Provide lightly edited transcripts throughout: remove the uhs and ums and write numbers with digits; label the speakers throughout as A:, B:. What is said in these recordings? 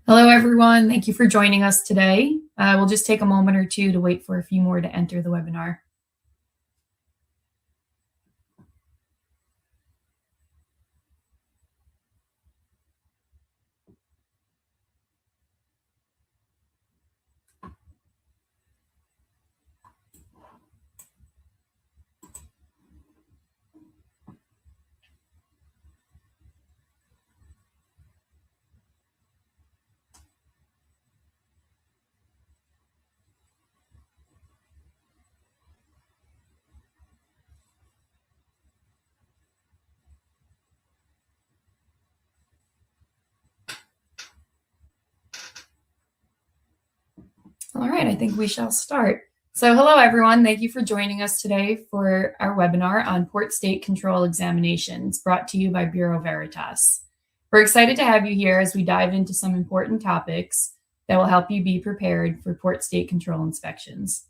A: Hello, everyone. Thank you for joining us today. We'll just take a moment or two to wait for a few more to enter the webinar. All right, I think we shall start. So hello, everyone. Thank you for joining us today for our webinar on Port State Control Examinations, brought to you by Bureau Veritas. We're excited to have you here as we dive into some important topics that will help you be prepared for Port State Control inspections.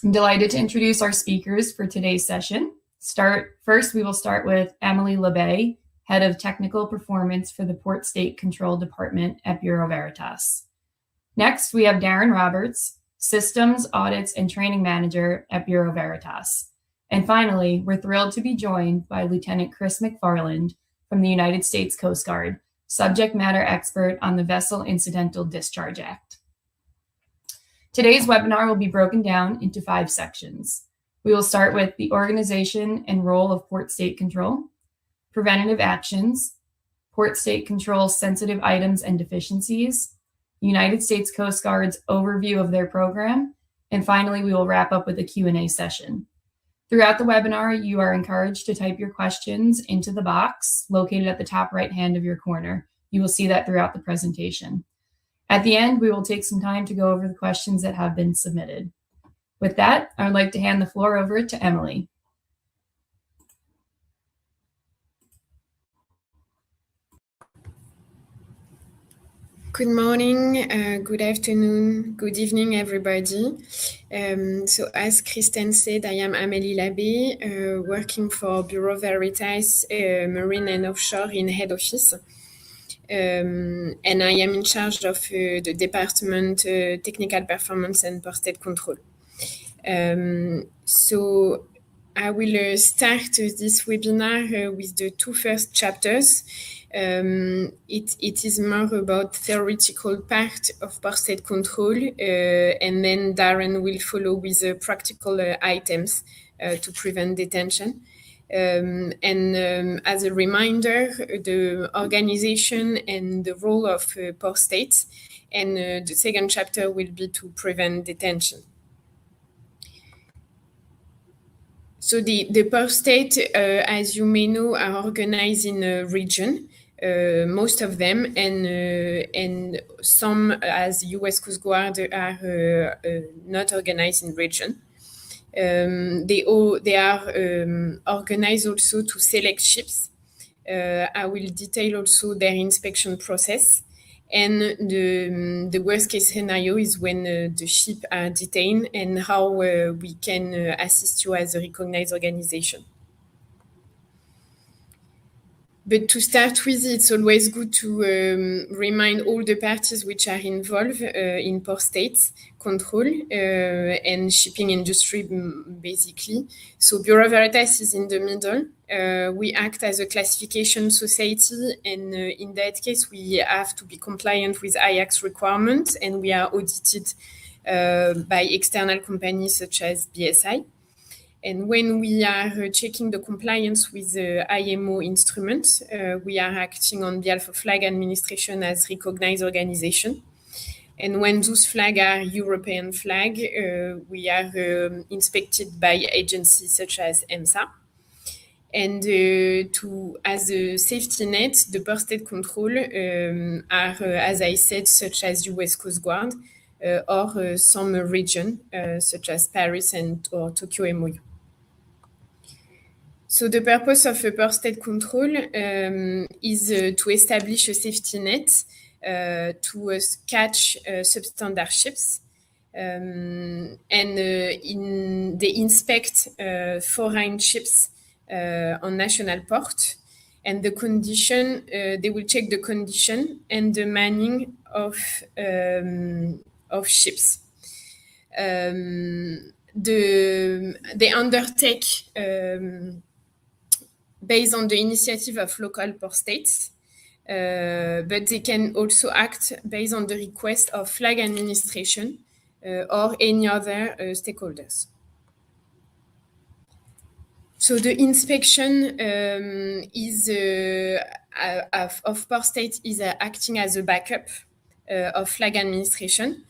A: I'm delighted to introduce our speakers for today's session. First, we will start with Emily LeBay, Head of Technical Performance for the Port State Control Department at Bureau Veritas. Next, we have Darren Roberts, Systems, Audits, and Training Manager at Bureau Veritas. And finally, we're thrilled to be joined by Lieutenant Chris McFarland from the United States Coast Guard, subject matter expert on the Vessel Incidental Discharge Act. Today's webinar will be broken down into 5 sections. We will start with the organization and role of Port State Control, preventative actions, Port State Control sensitive items and deficiencies, United States Coast Guard's overview of their program, and finally, we will wrap up with a Q&A session. Throughout the webinar, you are encouraged to type your questions into the box located at the top right hand of your corner. You will see that throughout the presentation. At the end, we will take some time to go over the questions that have been submitted. With that, I would like to hand the floor over to Emily.
B: Good morning, good afternoon, good evening, everybody. So as Kristen said, I am Amélie Labbé, working for Bureau Veritas Marine and Offshore in head office. And I am in charge of the department Technical Performance and Port State Control. So I will start this webinar with the 2 first chapters. It is more about theoretical part of Port State Control, and then Darren will follow with practical items to prevent detention. As a reminder, the organization and the role of Port State, and the second chapter will be to prevent detention. So the Port State, as you may know, are organized in a region. Most of them, and some, as U.S. Coast Guard, are not organized in region. They are organized also to select ships. I will detail also their inspection process. And the worst case scenario is when the ship are detained and how we can assist you as a recognized organization. But to start with, it's always good to remind all the parties which are involved in Port State Control and shipping industry, basically. So Bureau Veritas is in the middle. We act as a classification society, and in that case, we have to be compliant with IAC's requirements, and we are audited by external companies such as BSI. And when we are checking the compliance with the IMO instrument, we are acting on behalf of flag administration as recognized organization. And when those flags are European flag, we are inspected by agencies such as EMSA. And as a safety net, the Port State Control are, as I said, such as U.S. Coast Guard or some region, such as Paris or Tokyo MOU. So the purpose of a Port State Control is to establish a safety net to catch substandard ships. They inspect foreign ships on national port. And the condition, they will check the condition and the manning of ships. They undertake based on the initiative of local port states, but they can also act based on the request of flag administration or any other stakeholders. So the inspection of port state is acting as a backup of flag administration,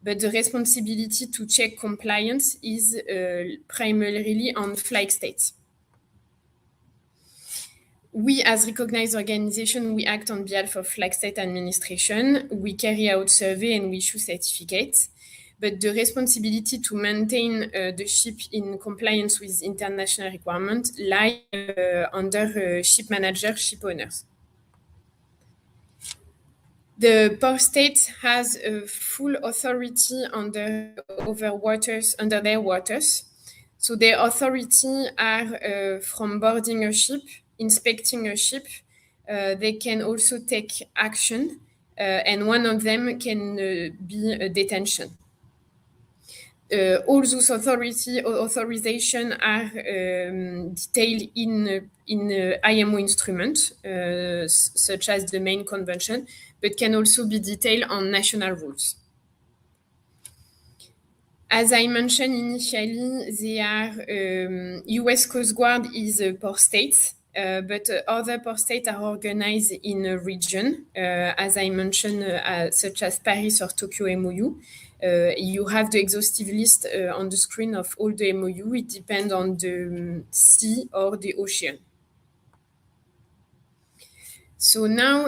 B: but the responsibility to check compliance is primarily on flag states. We, as recognized organization, we act on behalf of flag state administration. We carry out survey and we issue certificates. But the responsibility to maintain the ship in compliance with international requirements lie under ship manager, ship owners. The port state has full authority under their waters. So their authority are from boarding a ship, inspecting a ship. They can also take action, and one of them can be a detention. All those authorization are detailed in IMO instrument, such as the main convention, but can also be detailed on national rules. As I mentioned initially, they are US Coast Guard is a port state, but other port states are organized in a region, as I mentioned, such as Paris or Tokyo MOU. You have the exhaustive list on the screen of all the MOU. It depends on the sea or the ocean. So now,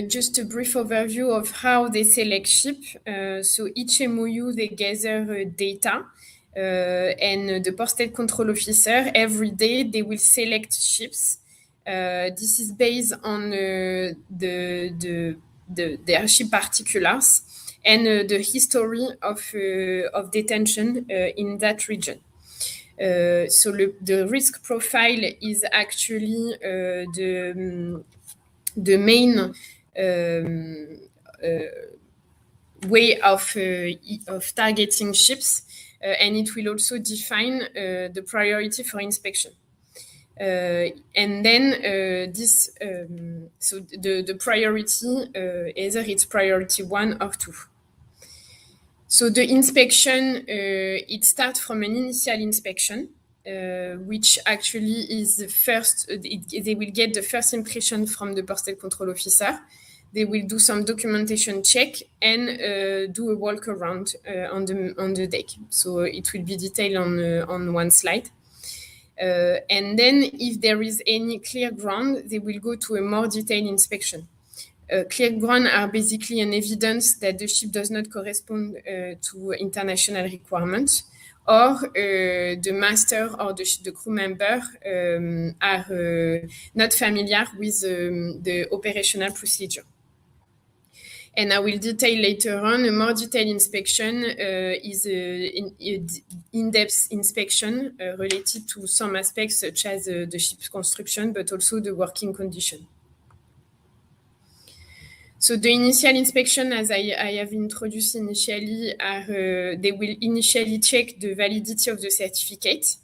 B: just a brief overview of how they select ship. So each MOU, they gather data, and the port state control officer, every day, they will select ships. This is based on their ship particulars and the history of detention in that region. So the risk profile is actually the main way of targeting ships, and it will also define the priority for inspection. And then so the priority, either it's priority 1 or 2. So the inspection, it starts from an initial inspection, which actually is the first, they will get the first impression from the port state control officer. They will do some documentation check and do a walk around on the deck. So it will be detailed on one slide. And then if there is any clear ground, they will go to a more detailed inspection. Clear ground are basically an evidence that the ship does not correspond to international requirements, or the master or the crew member are not familiar with the operational procedure. And I will detail later on. A more detailed inspection is an in-depth inspection related to some aspects such as the ship's construction, but also the working condition. So the initial inspection, as I have introduced initially, they will initially check the validity of the certificate.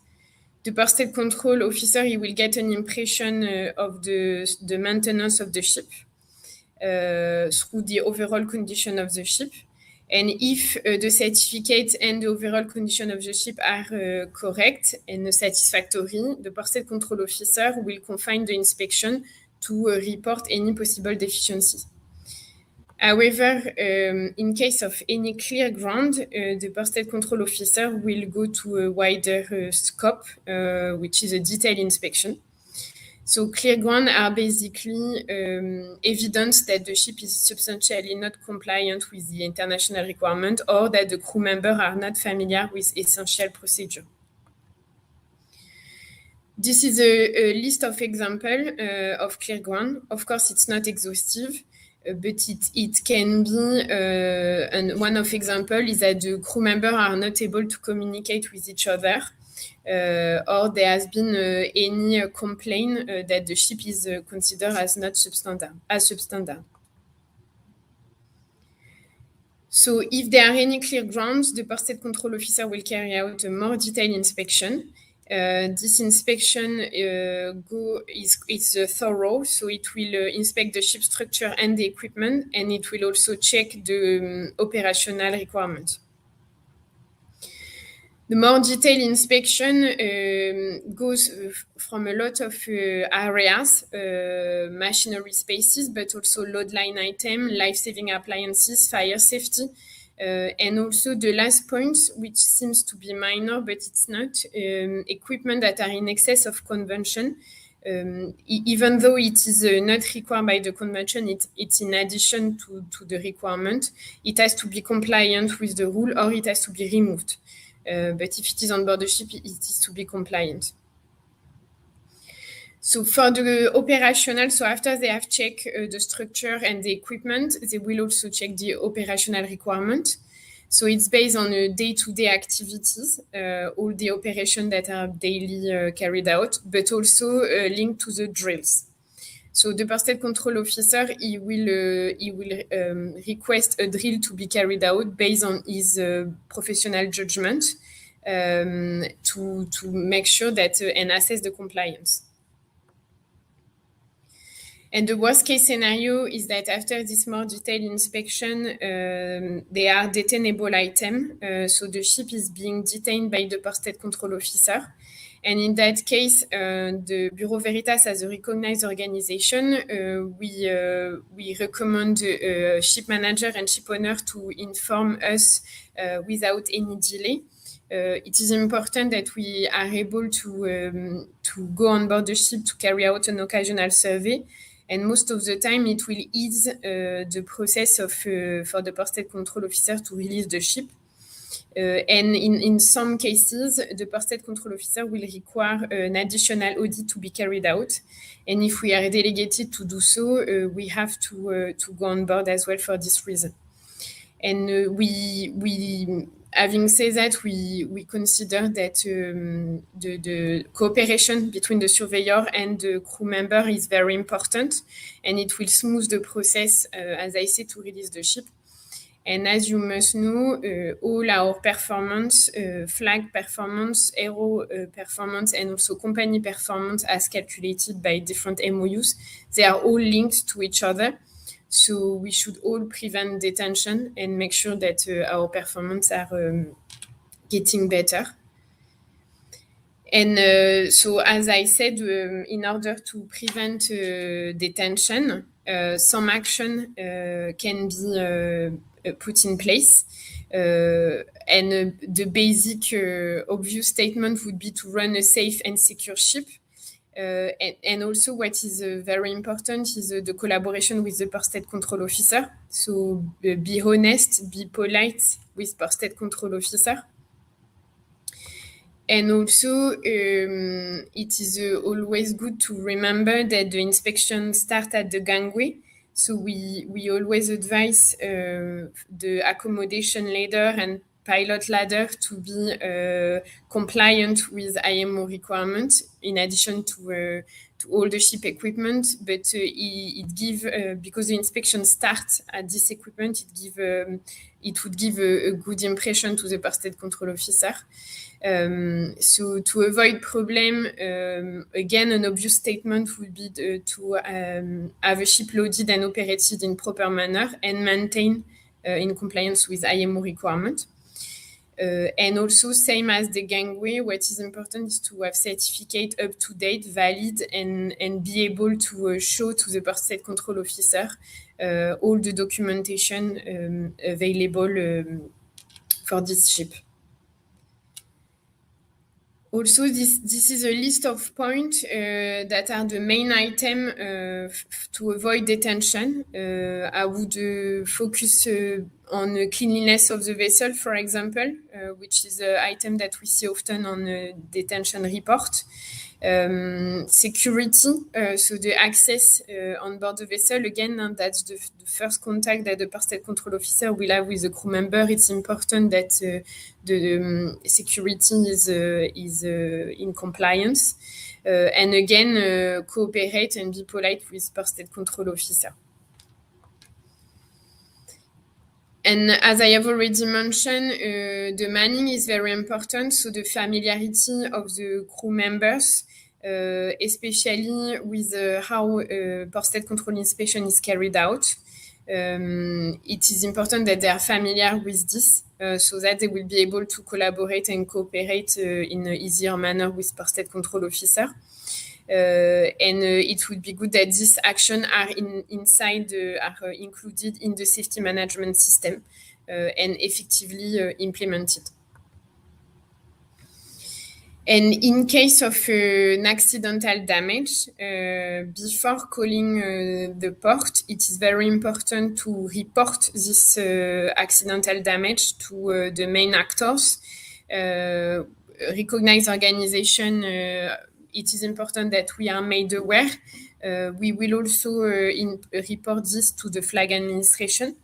B: The port state control officer, he will get an impression of the maintenance of the ship through the overall condition of the ship. And if the certificate and the overall condition of the ship are correct and satisfactory, the port state control officer will confine the inspection to report any possible deficiencies. However, in case of any clear ground, the port state control officer will go to a wider scope, which is a detailed inspection. So clear ground are basically evidence that the ship is substantially not compliant with the international requirement, or that the crew members are not familiar with essential procedure. This is a list of examples of clear ground. Of course, it's not exhaustive. But it can be, and one of example is that the crew members are not able to communicate with each other. or there has been any complaint that the ship is considered as not substandard. So if there are any clear grounds, the Port State Control Officer will carry out a more detailed inspection. This inspection is thorough, so it will inspect the ship structure and the equipment, and it will also check the operational requirements. The more detailed inspection goes from a lot of areas, machinery spaces, but also load line item, life-saving appliances, fire safety, and also the last point, which seems to be minor, but it's not, equipment that are in excess of convention. Even though it is not required by the convention, it's in addition to the requirement. It has to be compliant with the rule, or it has to be removed. But if it is on board the ship, it is to be compliant. So for the operational, so after they have checked the structure and the equipment, they will also check the operational requirement. So it's based on day-to-day activities, all the operations that are daily carried out, but also linked to the drills. So the Port State Control Officer, he will request a drill to be carried out based on his professional judgment to make sure that and assess the compliance. And the worst case scenario is that after this more detailed inspection, they are detainable items. So the ship is being detained by the Port State Control Officer. And in that case, the Bureau Veritas, as a recognized organization, we recommend ship manager and ship owner to inform us without any delay. It is important that we are able to go on board the ship to carry out an occasional survey. And most of the time, it will ease the process for the Port State Control Officer to release the ship. And in some cases, the Port State Control Officer will require an additional audit to be carried out. And if we are delegated to do so, we have to go on board as well for this reason. And having said that, we consider that the cooperation between the surveyor and the crew member is very important, and it will smooth the process, as I said, to release the ship. And as you must know, all our performance, flag performance, aero performance, and also company performance as calculated by different MOUs, they are all linked to each other. So we should all prevent detention and make sure that our performance are getting better. And so, as I said, in order to prevent detention, some action can be put in place. And the basic obvious statement would be to run a safe and secure ship. And also what is very important is the collaboration with the Port State Control Officer. So be honest, be polite with Port State Control Officer. And also, it is always good to remember that the inspection starts at the gangway. So we always advise the accommodation ladder and pilot ladder to be compliant with IMO requirements, in addition to all the ship equipment. But it gives, because the inspection starts at this equipment, it would give a good impression to the Port State Control Officer. So to avoid problem, again, an obvious statement would be to have a ship loaded and operated in proper manner and maintained in compliance with IMO requirement. And also, same as the gangway, what is important is to have certificate up to date, valid, and be able to show to the Port State Control Officer all the documentation available for this ship. Also, this is a list of points that are the main item to avoid detention. I would focus on the cleanliness of the vessel, for example, which is an item that we see often on a detention report. Security, so the access on board the vessel, again, that's the first contact that the port state control officer will have with the crew member. It's important that the security is in compliance. And again, cooperate and be polite with port state control officer. And as I have already mentioned, the manning is very important. So the familiarity of the crew members, especially with how port state control inspection is carried out. It is important that they are familiar with this so that they will be able to collaborate and cooperate in an easier manner with port state control officer. And it would be good that these actions are included in the safety management system and effectively implemented. And in case of an accidental damage, before calling the port, it is very important to report this accidental damage to the main actors. Recognized organization, it is important that we are made aware. We will also report this to the flag administration.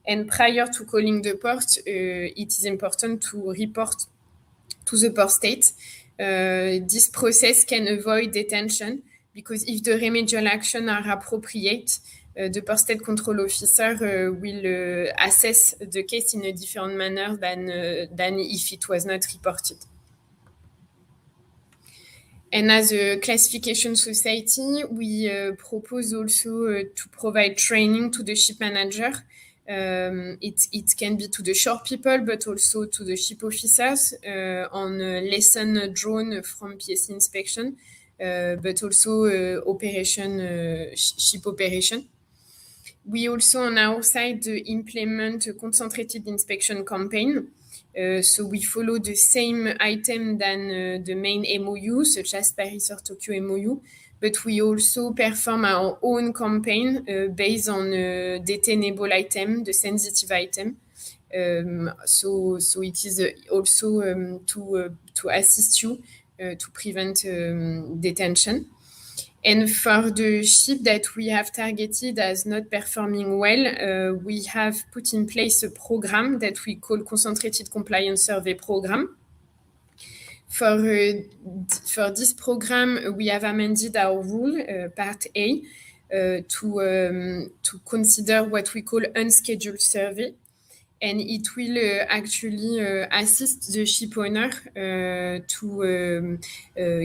B: And prior to calling the port, it is important to report to the port state. This process can avoid detention because if the remedial actions are appropriate, the port state control officer will assess the case in a different manner than if it was not reported. And as a classification society, we propose also to provide training to the ship manager. It can be to the shore people, but also to the ship officers on lesson drawn from PSC inspection, but also ship operation. We also on our side implement a concentrated inspection campaign. So we follow the same item than the main MOU, such as Paris or Tokyo MOU, but we also perform our own campaign based on detainable item, the sensitive item. So it is also to assist you to prevent detention. And for the ship that we have targeted as not performing well, we have put in place a program that we call Concentrated Compliance Survey Program. For this program, we have amended our rule, Part A, to consider what we call unscheduled survey. And it will actually assist the ship owner to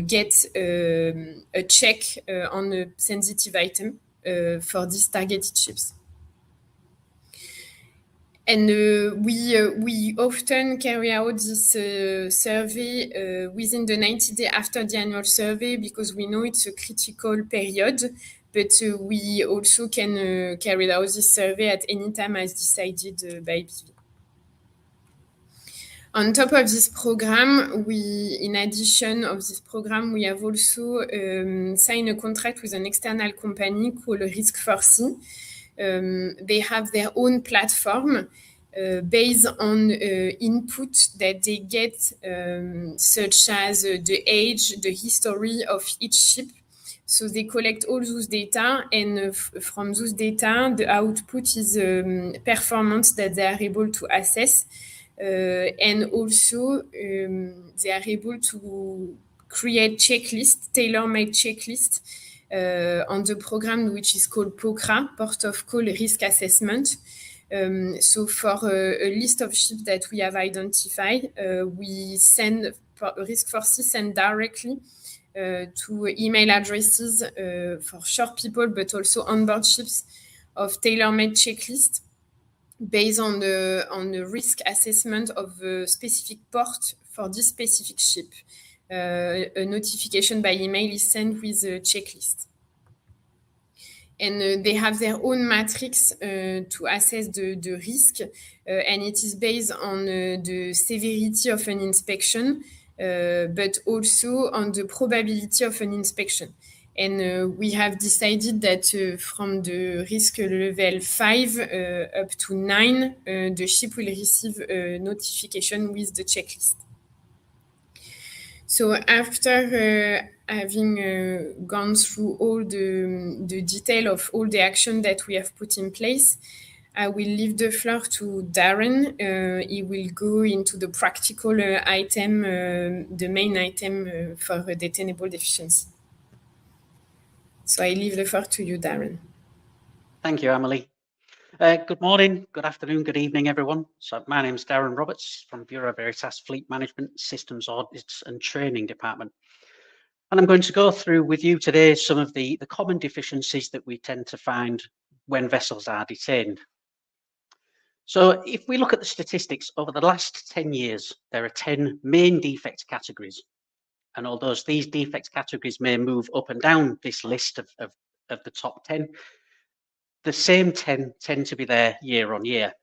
B: get a check on a sensitive item for these targeted ships. And we often carry out this survey within the 90 days after the annual survey because we know it's a critical period, but we also can carry out this survey at any time as decided by BV. On top of this program, in addition of this program, we have also signed a contract with an external company called Risk4C. They have their own platform based on input that they get, such as the age, the history of each ship. So they collect all those data, and from those data, the output is performance that they are able to assess. And also, they are able to create checklists, tailor-made checklists, on the program which is called POCRA, Port of Call Risk Assessment. So for a list of ships that we have identified, we send Risk4C send directly to email addresses for shore people, but also onboard ships of tailor-made checklists based on the risk assessment of a specific port for this specific ship. A notification by email is sent with a checklist. And they have their own matrix to assess the risk, and it is based on the severity of an inspection, but also on the probability of an inspection. And we have decided that from the risk level 5 up to 9, the ship will receive a notification with the checklist. So after having gone through all the detail of all the action that we have put in place, I will leave the floor to Darren. He will go into the practical item, the main item for detainable deficiency. So I leave the floor to you, Darren.
C: Thank you, Emily. Good morning, good afternoon, good evening, everyone. So my name is Darren Roberts from Bureau Veritas Fleet Management, Systems Audits and Training Department. And I'm going to go through with you today some of the common deficiencies that we tend to find when vessels are detained. So if we look at the statistics over the last 10 years, there are 10 main defect categories. And although these defect categories may move up and down this list of the top 10, the same 10 tend to be there year on year.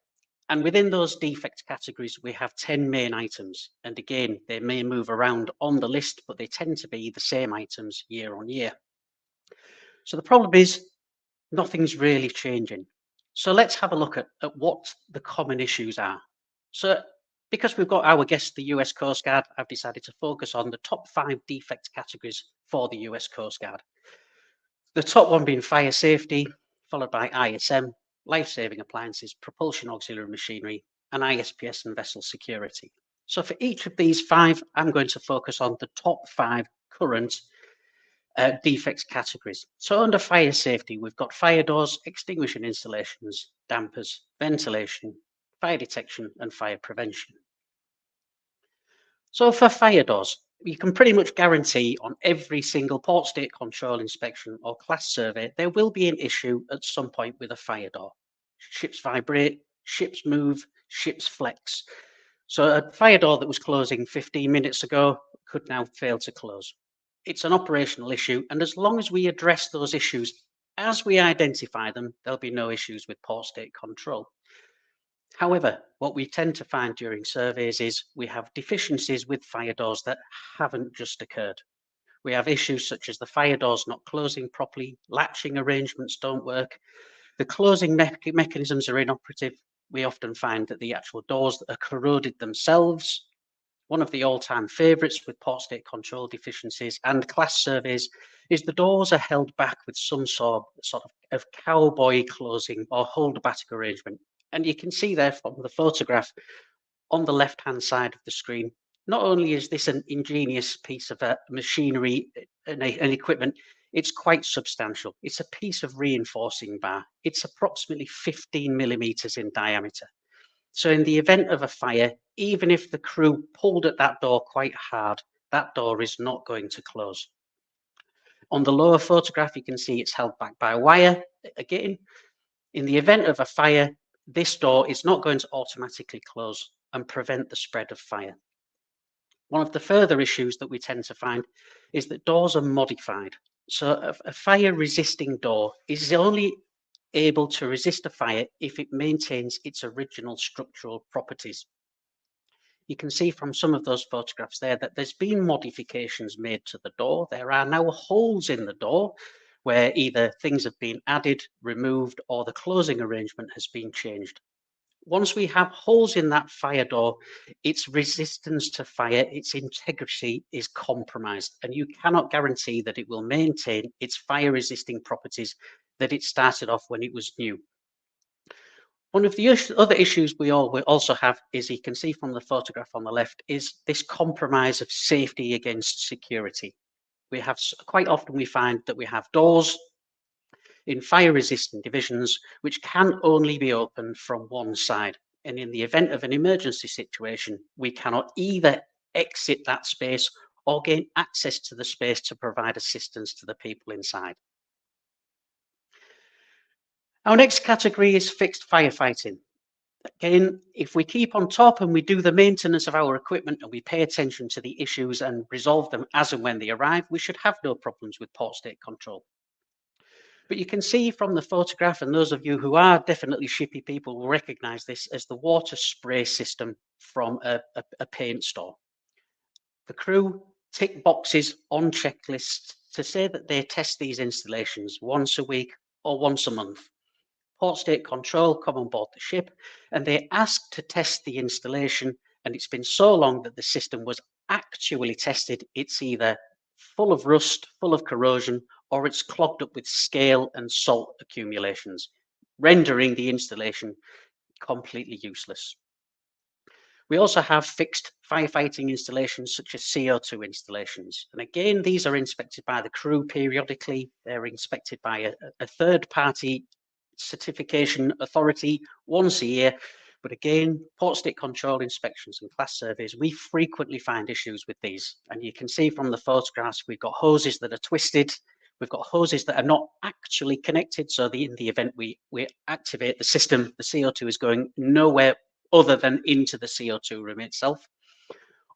C: And within those defect categories, we have 10 main items. And again, they may move around on the list, but they tend to be the same items year on year. So the problem is nothing's really changing. So let's have a look at what the common issues are. So because we've got our guest, the US Coast Guard, I've decided to focus on the top 5 defect categories for the US Coast Guard. The top one being fire safety, followed by ISM, life-saving appliances, propulsion auxiliary machinery, and ISPS and vessel security. So for each of these 5, I'm going to focus on the top 5 current defects categories. So under fire safety, we've got fire doors, extinguishing installations, dampers, ventilation, fire detection, and fire prevention. So for fire doors, you can pretty much guarantee on every single port state control inspection or class survey, there will be an issue at some point with a fire door. Ships vibrate, ships move, ships flex. So a fire door that was closing 15 minutes ago could now fail to close. It's an operational issue, and as long as we address those issues as we identify them, there'll be no issues with port state control. However, what we tend to find during surveys is we have deficiencies with fire doors that haven't just occurred. We have issues such as the fire doors not closing properly, latching arrangements don't work, the closing mechanisms are inoperative. We often find that the actual doors are corroded themselves. One of the all-time favourites with port state control deficiencies and class surveys is the doors are held back with some sort of cowboy closing or hold-back arrangement. And you can see there from the photograph on the left-hand side of the screen, not only is this an ingenious piece of machinery and equipment, it's quite substantial. It's a piece of reinforcing bar. It's approximately 15 millimeters in diameter. So in the event of a fire, even if the crew pulled at that door quite hard, that door is not going to close. On the lower photograph, you can see it's held back by wire. Again, in the event of a fire, this door is not going to automatically close and prevent the spread of fire. One of the further issues that we tend to find is that doors are modified. So a fire-resisting door is only able to resist a fire if it maintains its original structural properties. You can see from some of those photographs there that there's been modifications made to the door. There are now holes in the door where either things have been added, removed, or the closing arrangement has been changed. Once we have holes in that fire door, its resistance to fire, its integrity is compromised, and you cannot guarantee that it will maintain its fire-resisting properties that it started off when it was new. One of the other issues we also have is, you can see from the photograph on the left, is this compromise of safety against security. We have quite often we find that we have doors in fire-resistant divisions which can only be opened from one side. And in the event of an emergency situation, we cannot either exit that space or gain access to the space to provide assistance to the people inside. Our next category is fixed firefighting. Again, if we keep on top and we do the maintenance of our equipment and we pay attention to the issues and resolve them as and when they arrive, we should have no problems with port state control. But you can see from the photograph, and those of you who are definitely shippy people will recognize this as the water spray system from a paint store. The crew tick boxes on checklists to say that they test these installations once a week or once a month. Port state control come on board the ship and they ask to test the installation, and it's been so long that the system was actually tested, it's either full of rust, full of corrosion, or it's clogged up with scale and salt accumulations, rendering the installation completely useless. We also have fixed firefighting installations such as CO2 installations. And again, these are inspected by the crew periodically. They're inspected by a third-party certification authority once a year. But again, port state control inspections and class surveys, we frequently find issues with these. And you can see from the photographs, we've got hoses that are twisted. We've got hoses that are not actually connected. So in the event we activate the system, the CO2 is going nowhere other than into the CO2 room itself.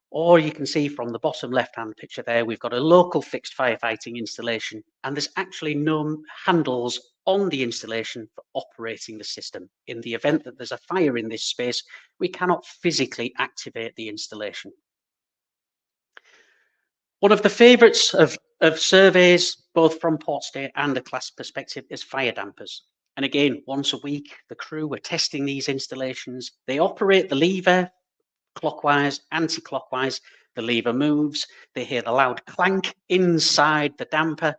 C: Or you can see from the bottom left-hand picture there, we've got a local fixed firefighting installation, and there's actually no handles on the installation for operating the system. In the event that there's a fire in this space, we cannot physically activate the installation. One of the favourites of surveys, both from port state and a class perspective, is fire dampers. And again, once a week, the crew are testing these installations. They operate the lever clockwise, anti-clockwise. The lever moves. They hear the loud clank inside the damper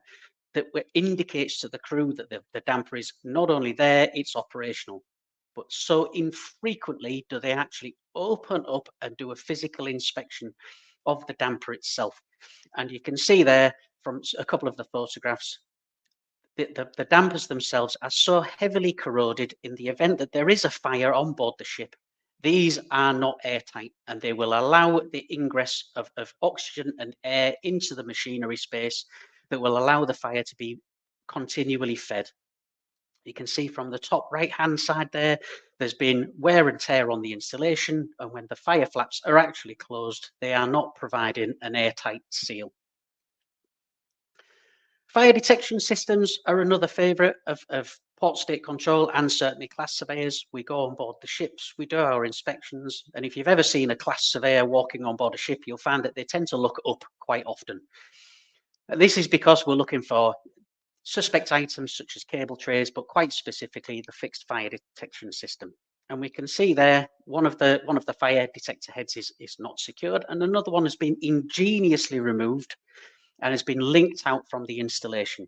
C: that indicates to the crew that the damper is not only there, it's operational. But so infrequently do they actually open up and do a physical inspection of the damper itself. And you can see there from a couple of the photographs, the dampers themselves are so heavily corroded in the event that there is a fire on board the ship. These are not airtight, and they will allow the ingress of oxygen and air into the machinery space that will allow the fire to be continually fed. You can see from the top right-hand side there, there's been wear and tear on the installation, and when the fire flaps are actually closed, they are not providing an airtight seal. Fire detection systems are another favourite of port state control and certainly class surveyors. We go on board the ships, we do our inspections, and if you've ever seen a class surveyor walking on board a ship, you'll find that they tend to look up quite often. And this is because we're looking for suspect items such as cable trays, but quite specifically the fixed fire detection system. And we can see there one of the fire detector heads is not secured, and another one has been ingeniously removed and has been linked out from the installation.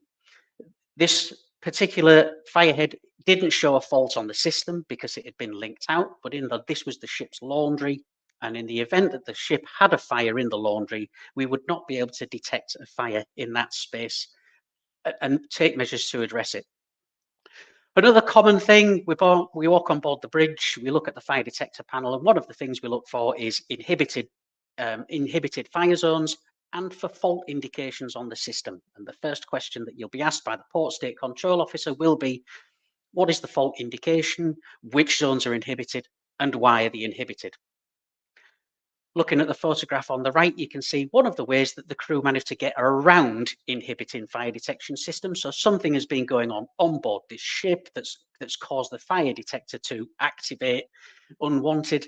C: This particular firehead didn't show a fault on the system because it had been linked out, but this was the ship's laundry. And in the event that the ship had a fire in the laundry, we would not be able to detect a fire in that space and take measures to address it. Another common thing, we walk on board the bridge, we look at the fire detector panel, and one of the things we look for is inhibited fire zones and for fault indications on the system. And the first question that you'll be asked by the port state control officer will be, what is the fault indication, which zones are inhibited, and why are they inhibited? Looking at the photograph on the right, you can see one of the ways that the crew managed to get around inhibiting fire detection systems. So something has been going on board this ship that's caused the fire detector to activate unwanted.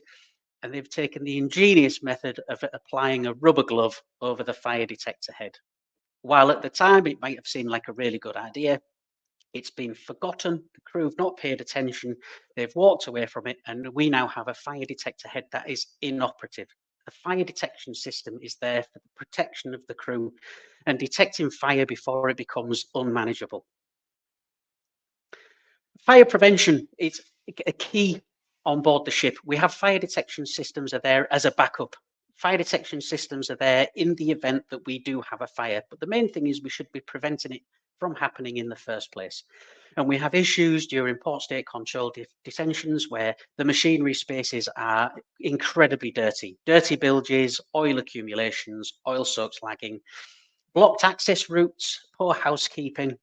C: And they've taken the ingenious method of applying a rubber glove over the fire detector head. While at the time it might have seemed like a really good idea, it's been forgotten, the crew have not paid attention, they've walked away from it, and we now have a fire detector head that is inoperative. The fire detection system is there for the protection of the crew and detecting fire before it becomes unmanageable. Fire prevention is a key on board the ship. We have fire detection systems are there as a backup. Fire detection systems are there in the event that we do have a fire, but the main thing is we should be preventing it from happening in the first place. And we have issues during port state control detentions where the machinery spaces are incredibly dirty. Dirty bilges, oil accumulations, oil soaks lagging, blocked access routes, poor housekeeping.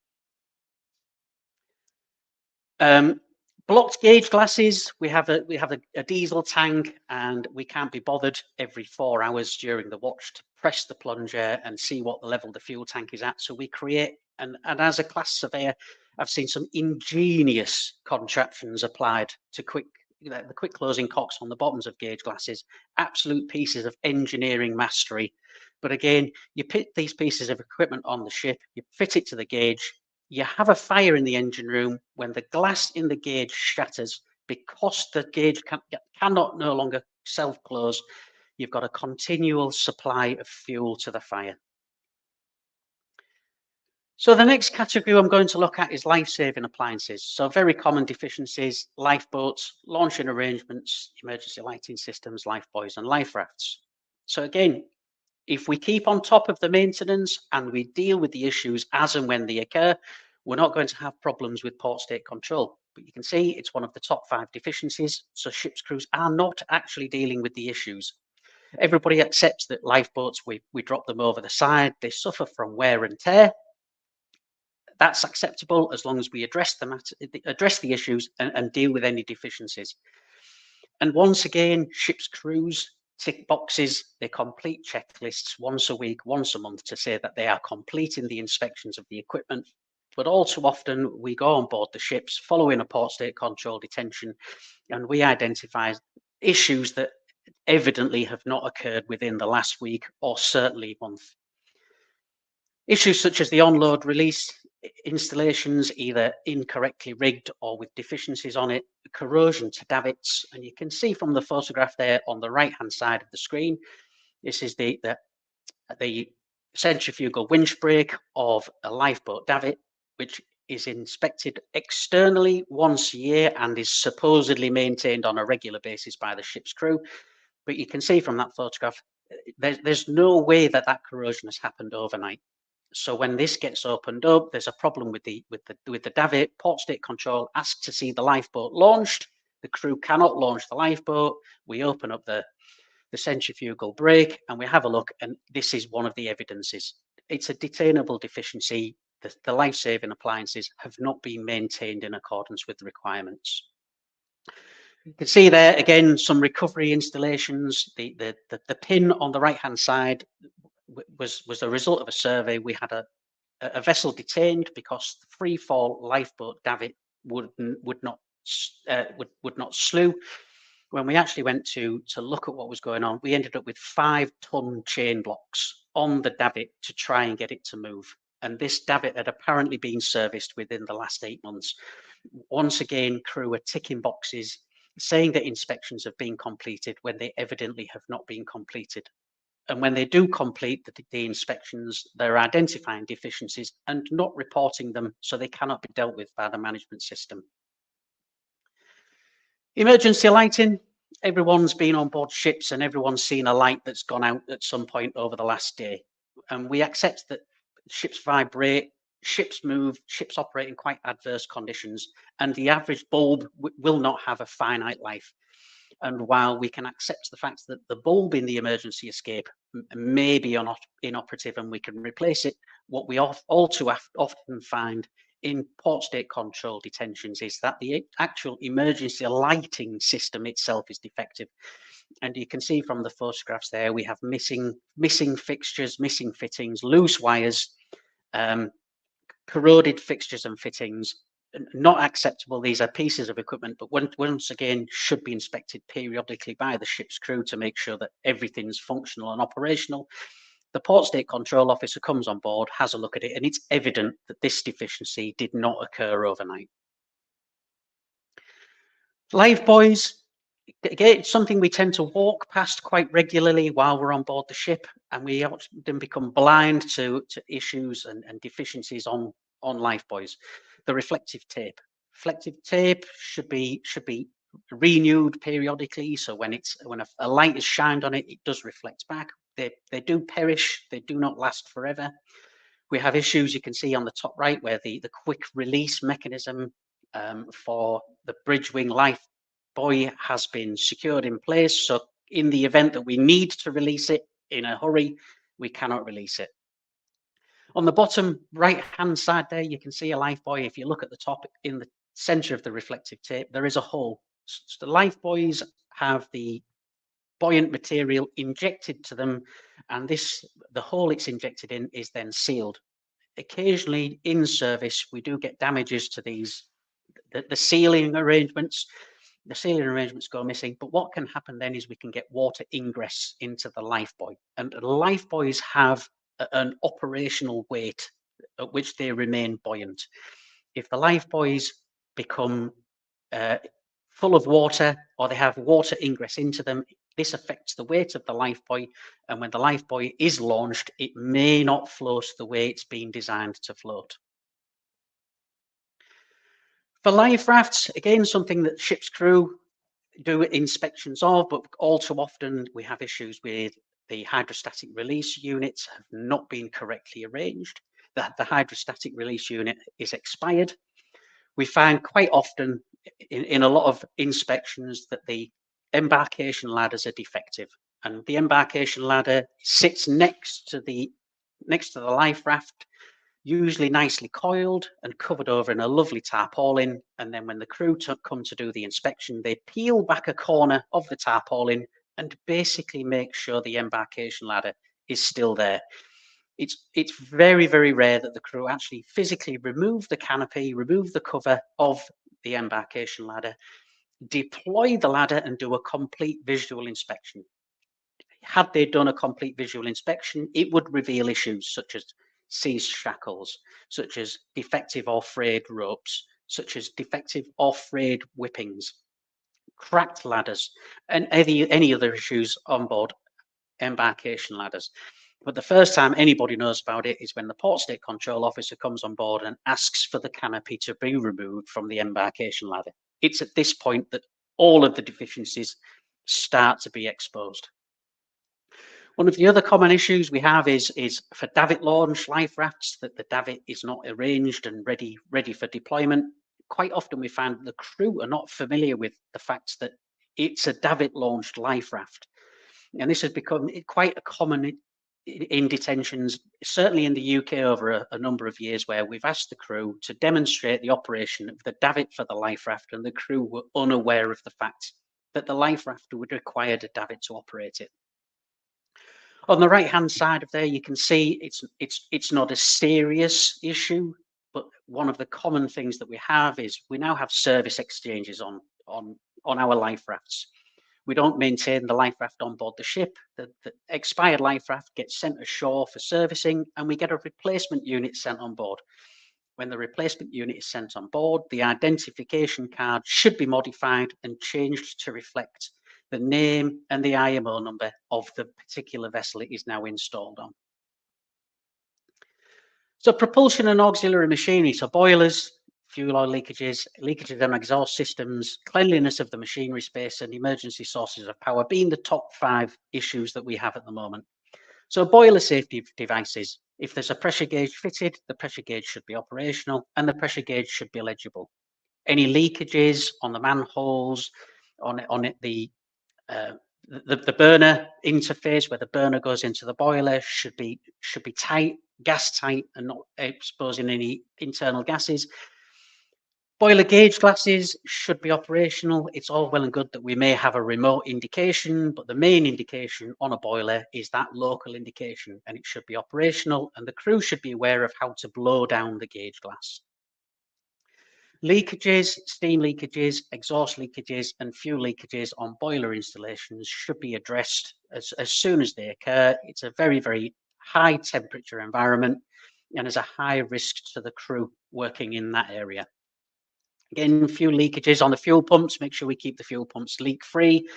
C: Blocked gauge glasses, we have a diesel tank and we can't be bothered every 4 hours during the watch to press the plunger and see what the level the fuel tank is at. So we create, and as a class surveyor, I've seen some ingenious contraptions applied to the quick closing cocks on the bottoms of gauge glasses, absolute pieces of engineering mastery. But again, you put these pieces of equipment on the ship, you fit it to the gauge, you have a fire in the engine room. When the glass in the gauge shatters, because the gauge cannot no longer self-close, you've got a continual supply of fuel to the fire. So the next category I'm going to look at is life-saving appliances. So very common deficiencies: lifeboats, launching arrangements, emergency lighting systems, life buoys and life rafts. So again, if we keep on top of the maintenance and we deal with the issues as and when they occur, we're not going to have problems with port state control. But you can see it's one of the top 5 deficiencies. So ship's crews are not actually dealing with the issues. Everybody accepts that lifeboats, we drop them over the side, they suffer from wear and tear. That's acceptable as long as we address the issues and deal with any deficiencies. And once again, ship's crews tick boxes, they complete checklists once a week, once a month to say that they are completing the inspections of the equipment. But all too often, we go on board the ships following a port state control detention, and we identify issues that evidently have not occurred within the last week or certainly month. Issues such as the onload release installations, either incorrectly rigged or with deficiencies on it, corrosion to davits, and you can see from the photograph there on the right hand side of the screen, this is the centrifugal winch brake of a lifeboat davit, which is inspected externally once a year and is supposedly maintained on a regular basis by the ship's crew. But you can see from that photograph, there's no way that corrosion has happened overnight. So when this gets opened up, there's a problem with the davit. Port state control asks to see the lifeboat launched. The crew cannot launch the lifeboat. We open up the centrifugal brake and we have a look, and this is one of the evidences. It's a detainable deficiency. The life-saving appliances have not been maintained in accordance with the requirements. You can see there again some recovery installations. The pin on the right-hand side was a result of a survey. We had a vessel detained because the free fall lifeboat davit would not slew. When we actually went to look at what was going on, we ended up with 5-ton chain blocks on the davit to try and get it to move. And this davit had apparently been serviced within the last 8 months. Once again, crew are ticking boxes saying that inspections have been completed when they evidently have not been completed. And when they do complete the inspections, they're identifying deficiencies and not reporting them, so they cannot be dealt with by the management system. Emergency lighting. Everyone's been on board ships and everyone's seen a light that's gone out at some point over the last day. And we accept that ships vibrate, ships move, ships operate in quite adverse conditions, and the average bulb will not have a finite life. And while we can accept the fact that the bulb in the emergency escape may be inoperative and we can replace it, what we all too often find in port state control detentions is that the actual emergency lighting system itself is defective. And you can see from the photographs there, we have missing fixtures, missing fittings, loose wires, corroded fixtures and fittings. Not acceptable. These are pieces of equipment, but once again should be inspected periodically by the ship's crew to make sure that everything's functional and operational. The port state control officer comes on board, has a look at it, and it's evident that this deficiency did not occur overnight. Life buoys, again, it's something we tend to walk past quite regularly while we're on board the ship, and we often become blind to issues and deficiencies on life buoys. The reflective tape. Reflective tape should be renewed periodically. So when a light is shined on it, it does reflect back. They do perish. They do not last forever. We have issues you can see on the top right where the quick release mechanism for the bridge wing life buoy has been secured in place. So in the event that we need to release it in a hurry, we cannot release it. On the bottom right-hand side there, you can see a life buoy. If you look at the top, in the center of the reflective tape, there is a hole. So the life buoys have the buoyant material injected to them, and the hole it's injected in is then sealed. Occasionally in service, we do get damages to the sealing arrangements. The sealing arrangements go missing, but what can happen then is we can get water ingress into the life buoy, and life buoys have an operational weight at which they remain buoyant. If the life buoys become full of water or they have water ingress into them, This affects the weight of the lifebuoy, and when the lifebuoy is launched, it may not float the way it's been designed to float. For life rafts, again, something that ship's crew do inspections of, but all too often we have issues with the hydrostatic release units have not been correctly arranged. The hydrostatic release unit is expired. We find quite often in a lot of inspections that the embarkation ladders are defective, and the embarkation ladder sits next to the life raft, usually nicely coiled and covered over in a lovely tarpaulin. And then when the crew come to do the inspection, they peel back a corner of the tarpaulin and basically make sure the embarkation ladder is still there. It's very, very rare that the crew actually physically remove the canopy, remove the cover of the embarkation ladder, deploy the ladder and do a complete visual inspection. Had they done a complete visual inspection, it would reveal issues such as seized shackles, such as defective or frayed ropes, such as defective or frayed whippings, cracked ladders, and any other issues on board embarkation ladders. But the first time anybody knows about it is when the port state control officer comes on board and asks for the canopy to be removed from the embarkation ladder. It's at this point that all of the deficiencies start to be exposed. One of the other common issues we have is for davit launch life rafts, that the davit is not arranged and ready for deployment. Quite often we find that the crew are not familiar with the fact that it's a davit launched life raft. And this has become quite a common in detentions, certainly in the UK over a number of years, where we've asked the crew to demonstrate the operation of the davit for the life raft, and the crew were unaware of the fact that the life raft would require a davit to operate it. On the right hand side of there, you can see it's not a serious issue, but one of the common things that we have is we now have service exchanges on our life rafts. We don't maintain the life raft on board the ship. The expired life raft gets sent ashore for servicing, and we get a replacement unit sent on board. When the replacement unit is sent on board, the identification card should be modified and changed to reflect the name and the IMO number of the particular vessel it is now installed on. So propulsion and auxiliary machinery, so boilers, fuel oil leakages and exhaust systems, cleanliness of the machinery space, and emergency sources of power being the top 5 issues that we have at the moment. So boiler safety devices, if there's a pressure gauge fitted, the pressure gauge should be operational and the pressure gauge should be legible. Any leakages on the manholes, on the burner interface where the burner goes into the boiler should be tight, gas tight, and not exposing any internal gases. Boiler gauge glasses should be operational. It's all well and good that we may have a remote indication, but the main indication on a boiler is that local indication, and it should be operational, and the crew should be aware of how to blow down the gauge glass. Leakages, steam leakages, exhaust leakages, and fuel leakages on boiler installations should be addressed as soon as they occur. It's a very, very high temperature environment, and there's a high risk to the crew working in that area. Again, fuel leakages on the fuel pumps, make sure we keep the fuel pumps leak free.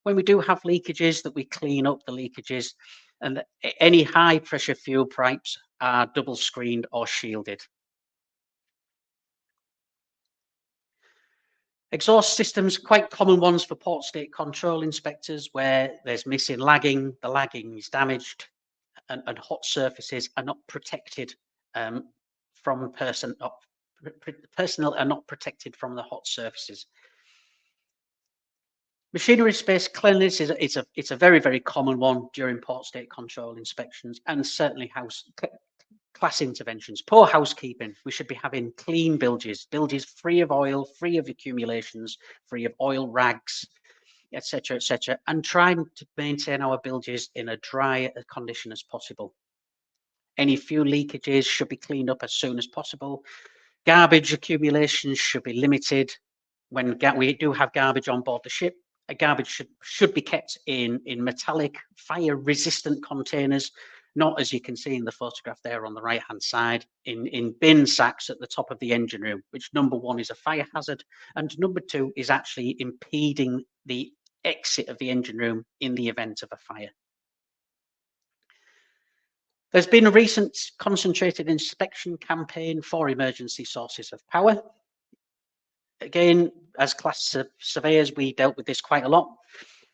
C: When we do have leakages, that we clean up the leakages, and that any high pressure fuel pipes are double screened or shielded. Exhaust systems, quite common ones for port state control inspectors, where there's missing lagging, the lagging is damaged, and hot surfaces are not protected from personnel are not protected from the hot surfaces. Machinery space cleanliness it's a very, very common one during port state control inspections, and certainly class interventions. Poor housekeeping. We should be having clean bilges free of oil, free of accumulations, free of oil rags, etc., and trying to maintain our bilges in a dry condition as possible. Any fuel leakages should be cleaned up as soon as possible. Garbage accumulations should be limited. When we do have garbage on board the ship, garbage should be kept in metallic, fire-resistant containers, not, as you can see in the photograph there on the right-hand side, in bin sacks at the top of the engine room, which number 1 is a fire hazard, and number 2 is actually impeding the exit of the engine room in the event of a fire. There's been a recent concentrated inspection campaign for emergency sources of power. Again, as class surveyors, we dealt with this quite a lot,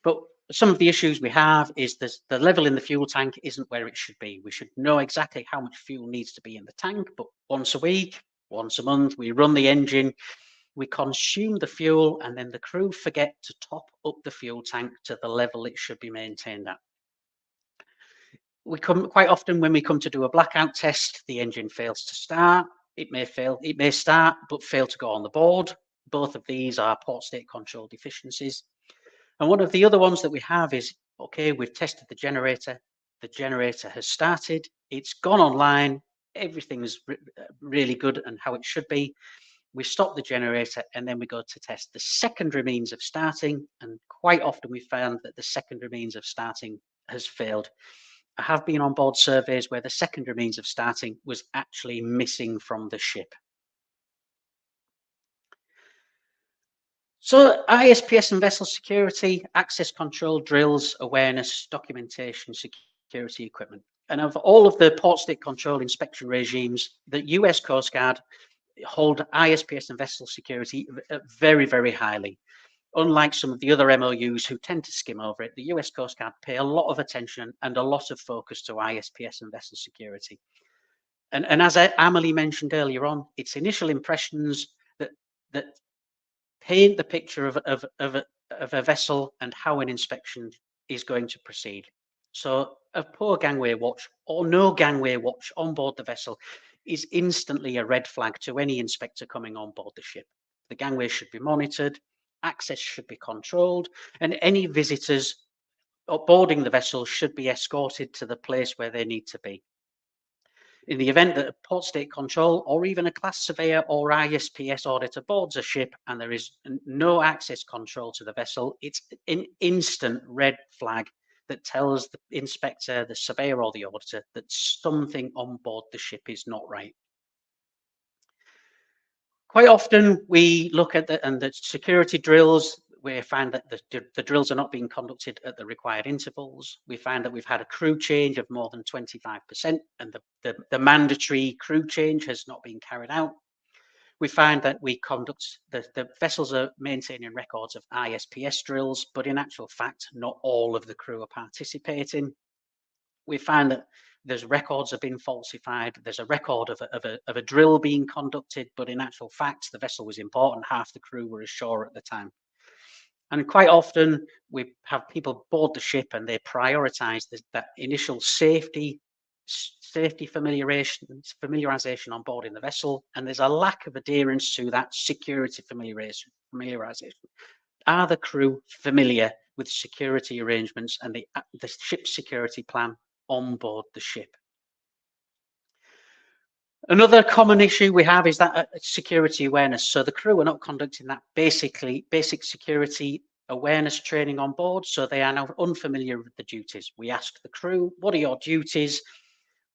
C: but some of the issues we have is the level in the fuel tank isn't where it should be. We should know exactly how much fuel needs to be in the tank, but once a week, once a month, we run the engine, we consume the fuel, and then the crew forget to top up the fuel tank to the level it should be maintained at. Quite often when we come to do a blackout test, the engine fails to start. It may start, but fail to go on the board. Both of these are port state control deficiencies. And one of the other ones that we have is, okay, we've tested the generator has started, it's gone online, everything's really good and how it should be. We stop the generator and then we go to test the secondary means of starting, and quite often we found that the secondary means of starting has failed. I have been on board surveys where the secondary means of starting was actually missing from the ship. So ISPS and vessel security, access control, drills, awareness, documentation, security equipment. And of all of the port state control inspection regimes, the US Coast Guard hold ISPS and vessel security very, very highly. Unlike some of the other MOUs who tend to skim over it, the US Coast Guard pay a lot of attention and a lot of focus to ISPS and vessel security. And as Amelie mentioned earlier on, its initial impressions that paint the picture of a vessel and how an inspection is going to proceed. So a poor gangway watch or no gangway watch on board the vessel is instantly a red flag to any inspector coming on board the ship. The gangway should be monitored, access should be controlled, and any visitors boarding the vessel should be escorted to the place where they need to be. In the event that a port state control or even a class surveyor or ISPS auditor boards a ship and there is no access control to the vessel, it's an instant red flag that tells the inspector, the surveyor or the auditor that something on board the ship is not right. Quite often we look at the security drills. We find that the drills are not being conducted at the required intervals. We find that we've had a crew change of more than 25%, and the mandatory crew change has not been carried out. We find that the vessels are maintaining records of ISPS drills, but in actual fact, not all of the crew are participating. We find that there's records have been falsified. There's a record of a drill being conducted, but in actual fact, the vessel was important. Half the crew were ashore at the time. And quite often we have people board the ship and they prioritize that initial safety familiarization on board in the vessel. And there's a lack of adherence to that security familiarization. Are the crew familiar with security arrangements and the ship's security plan on board the ship? Another common issue we have is that security awareness. So the crew are not conducting that basic security awareness training on board, so they are now unfamiliar with the duties. We ask the crew, what are your duties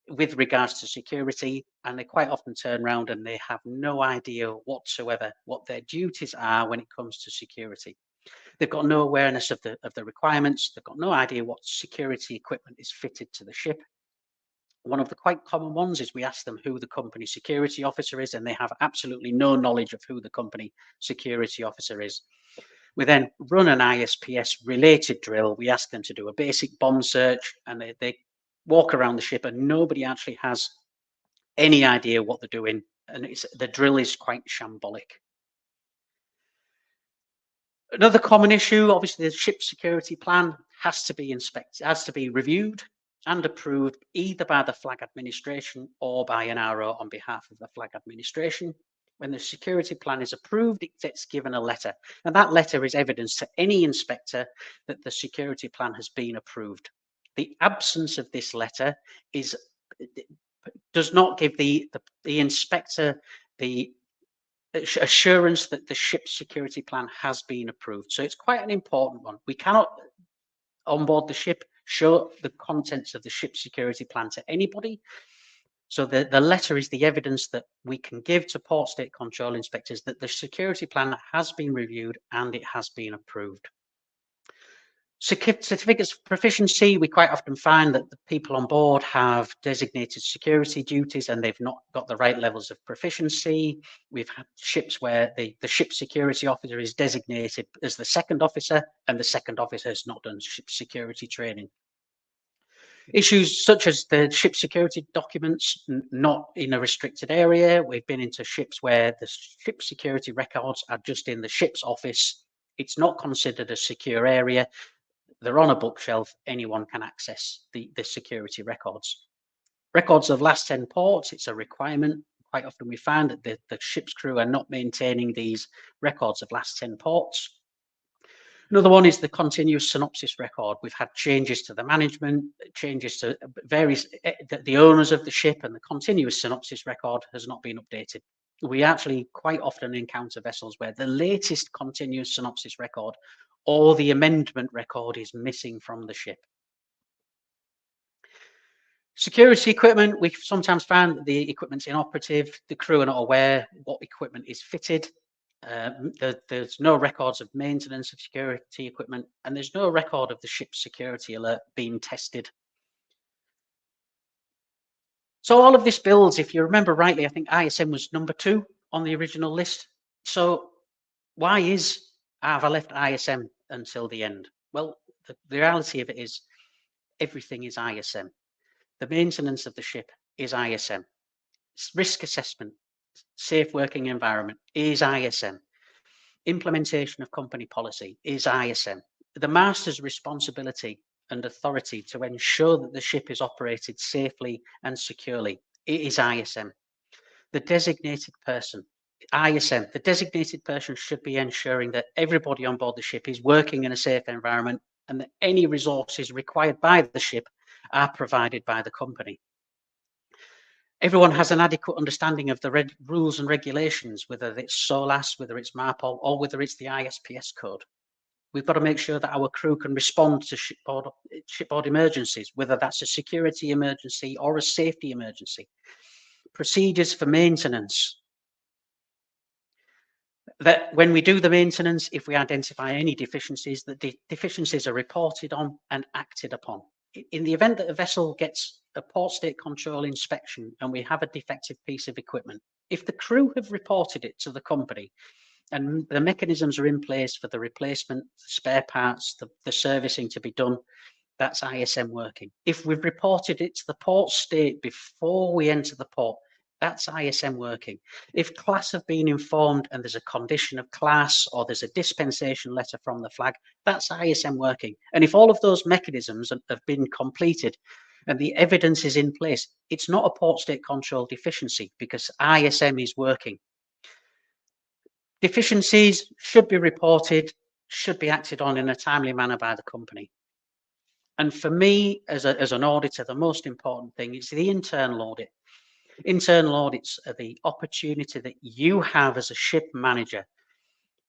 C: with regards to security? And they quite often turn around and they have no idea whatsoever what their duties are when it comes to security. They've got no awareness of the requirements. They've got no idea what security equipment is fitted to the ship. One of the quite common ones is we ask them who the company security officer is, and they have absolutely no knowledge of who the company security officer is. We then run an ISPS related drill. We ask them to do a basic bomb search, and they walk around the ship and nobody actually has any idea what they're doing. And the drill is quite shambolic. Another common issue, obviously, the ship security plan has to be inspected, has to be reviewed and approved either by the flag administration or by an RO on behalf of the flag administration. When the security plan is approved, it gets given a letter, and that letter is evidence to any inspector that the security plan has been approved. The absence of this letter does not give the inspector the assurance that the ship's security plan has been approved. So it's quite an important one. We cannot, on board the ship, show the contents of the ship's security plan to anybody. So the letter is the evidence that we can give to port state control inspectors that the security plan has been reviewed and it has been approved. Certificates of proficiency, we quite often find that the people on board have designated security duties and they've not got the right levels of proficiency. We've had ships where the ship security officer is designated as the second officer and the second officer has not done ship security training. Issues such as the ship security documents not in a restricted area. We've been into ships where the ship security records are just in the ship's office. It's not considered a secure area. They're on a bookshelf. Anyone can access the security records. Records of last 10 ports, it's a requirement. Quite often we find that the ship's crew are not maintaining these records of last 10 ports. Another one is the continuous synopsis record. We've had changes to the management, changes to various, the owners of the ship, and the continuous synopsis record has not been updated. We actually quite often encounter vessels where the latest continuous synopsis record or the amendment record is missing from the ship. Security equipment, we've sometimes found that the equipment's inoperative, the crew are not aware what equipment is fitted. There's no records of maintenance of security equipment, and there's no record of the ship's security alert being tested. So all of this builds, if you remember rightly, I think ISM was number 2 on the original list. So why have I left ISM until the end? Well, the reality of it is everything is ISM. The maintenance of the ship is ISM. Risk assessment, safe working environment is ISM. Implementation of company policy is ISM. The master's responsibility and authority to ensure that the ship is operated safely and securely, it is ISM. The designated person, ISM, the designated person should be ensuring that everybody on board the ship is working in a safe environment and that any resources required by the ship are provided by the company. Everyone has an adequate understanding of the rules and regulations, whether it's SOLAS, whether it's MARPOL, or whether it's the ISPS code. We've got to make sure that our crew can respond to shipboard emergencies, whether that's a security emergency or a safety emergency. Procedures for maintenance. That when we do the maintenance, if we identify any deficiencies, that the deficiencies are reported on and acted upon. In the event that a vessel gets a port state control inspection and we have a defective piece of equipment, if the crew have reported it to the company and the mechanisms are in place for the replacement, the spare parts, the servicing to be done, that's ISM working. If we've reported it to the port state before we enter the port, that's ISM working. If class have been informed and there's a condition of class or there's a dispensation letter from the flag, that's ISM working. And if all of those mechanisms have been completed and the evidence is in place, it's not a port state control deficiency because ISM is working. Deficiencies should be reported, should be acted on in a timely manner by the company. And for me, as an auditor, the most important thing is the internal audit. Internal audits are the opportunity that you have as a ship manager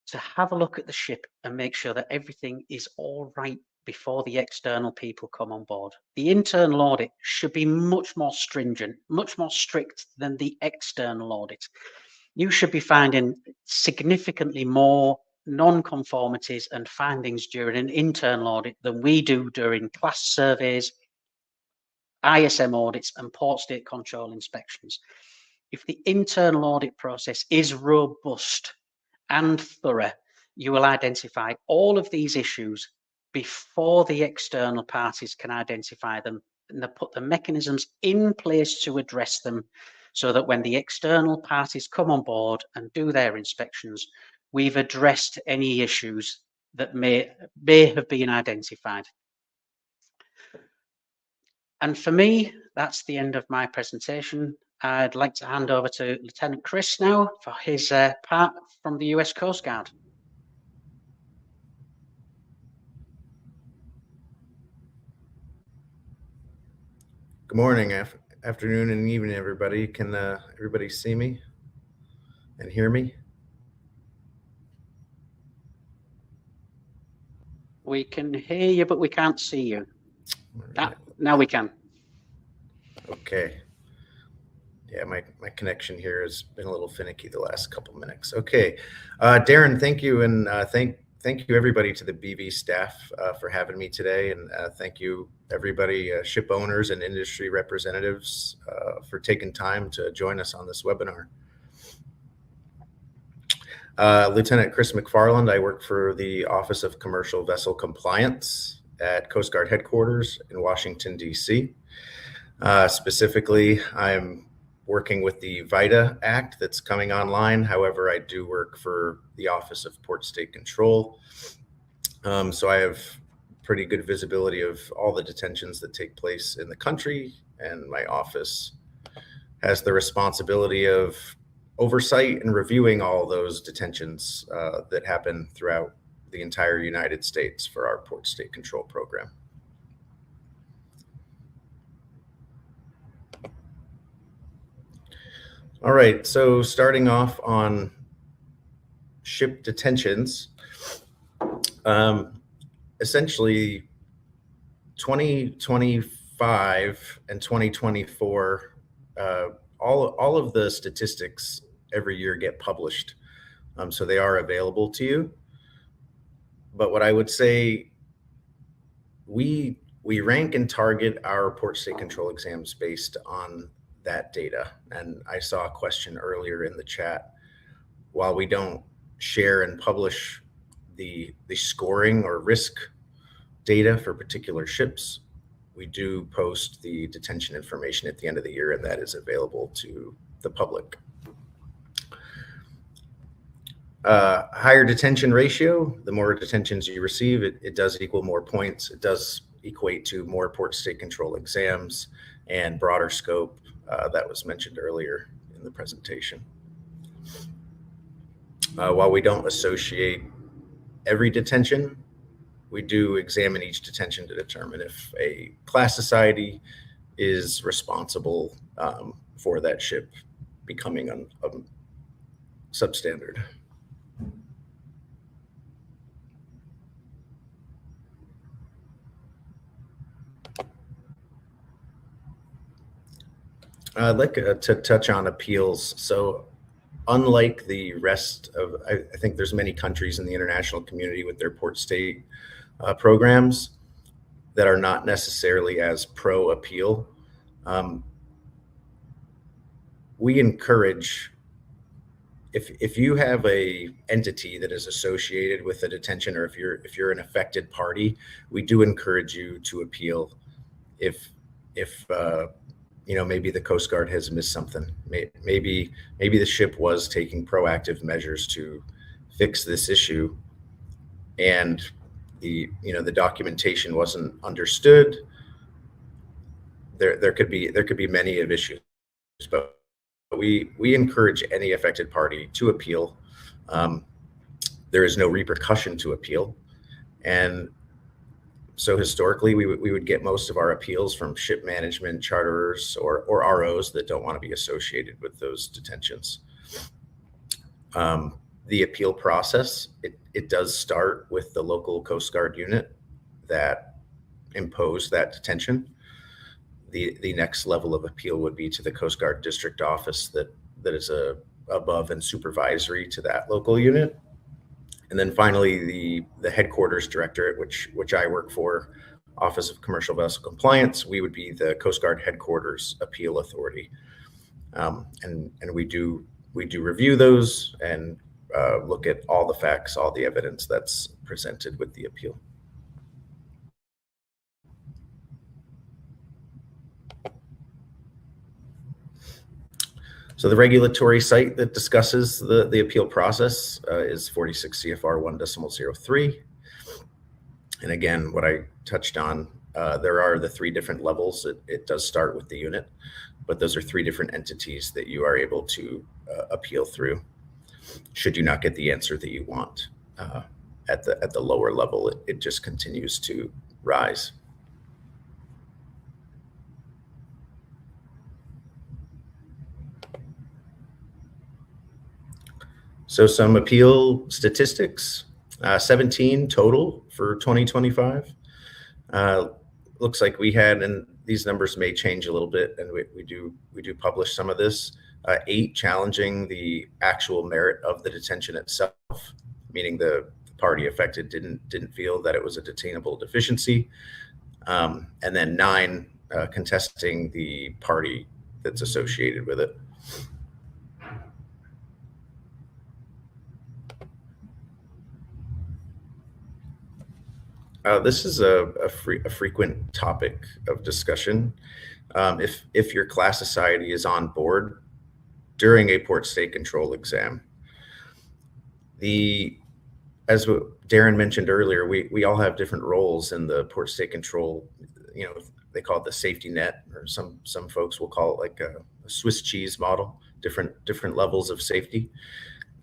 C: to have a look at the ship and make sure that everything is all right before the external people come on board. The internal audit should be much more stringent, much more strict than the external audit. You should be finding significantly more non-conformities and findings during an internal audit than we do during class surveys, ISM audits and port state control inspections. If the internal audit process is robust and thorough, you will identify all of these issues before the external parties can identify them, and they put the mechanisms in place to address them so that when the external parties come on board and do their inspections, we've addressed any issues that may have been identified. And for me, that's the end of my presentation. I'd like to hand over to Lieutenant Chris now for his part from the US Coast Guard.
D: Good morning, afternoon, and evening, everybody. Can everybody see me and hear me?
C: We can hear you, but we can't see you. Right. Now we can.
D: Okay. Yeah, my connection here has been a little finicky the last couple minutes. Okay, Darren, thank you, and thank you everybody to the BV staff for having me today, and thank you everybody, ship owners and industry representatives, for taking time to join us on this webinar. Lieutenant Chris McFarland, I work for the Office of Commercial Vessel Compliance at Coast Guard headquarters in Washington, D.C. Specifically, I'm working with the VITA Act that's coming online. However, I do work for the Office of Port State Control. So I have pretty good visibility of all the detentions that take place in the country, and my office has the responsibility of oversight and reviewing all those detentions that happen throughout the entire United States for our Port State Control program. All right, so starting off on ship detentions, essentially 2025 and 2024, all of the statistics every year get published, so they are available to you. But what I would say, we rank and target our Port State Control exams based on that data. And I saw a question earlier in the chat. While we don't share and publish the scoring or risk data for particular ships, we do post the detention information at the end of the year, and that is available to the public. Higher detention ratio, the more detentions you receive, it does equal more points. It does equate to more Port State Control exams and broader scope that was mentioned earlier in the presentation. While we don't associate every detention, we do examine each detention to determine if a class society is responsible for that ship becoming a substandard. I'd like to touch on appeals. So unlike the rest of, I think there's many countries in the international community with their port state programs that are not necessarily as pro appeal. We encourage, if you have a entity that is associated with a detention, or if you're an affected party, we do encourage you to appeal. If maybe the Coast Guard has missed something. Maybe the ship was taking proactive measures to fix this issue, and the documentation wasn't understood. There could be many of issues, but we encourage any affected party to appeal. There is no repercussion to appeal, and so historically, we would get most of our appeals from ship management, charterers, or ROs that don't want to be associated with those detentions. The appeal process, it does start with the local Coast Guard unit that imposed that detention. The next level of appeal would be to the Coast Guard district office that is above and supervisory to that local unit. And then finally, the headquarters directorate, which I work for, Office of Commercial Vessel Compliance, we would be the Coast Guard headquarters appeal authority. And we do review those and look at all the facts, all the evidence that's presented with the appeal. So the regulatory site that discusses the appeal process is 46 CFR 1.03. And again, what I touched on, there are the three different levels. It does start with the unit, but those are three different entities that you are able to appeal through should you not get the answer that you want. At the lower level, it just continues to rise. So some appeal statistics, 17 total for 2025. Looks like we had, and these numbers may change a little bit, and we do publish some of this, 8 challenging the actual merit of the detention itself, meaning the party affected didn't feel that it was a detainable deficiency, and then 9 contesting the party that's associated with it. This is a frequent topic of discussion. If your class society is on board during a port state control exam, as Darren mentioned earlier, we all have different roles in the port state control. You know, they call it the safety net, or some folks will call it like a Swiss cheese model, different levels of safety.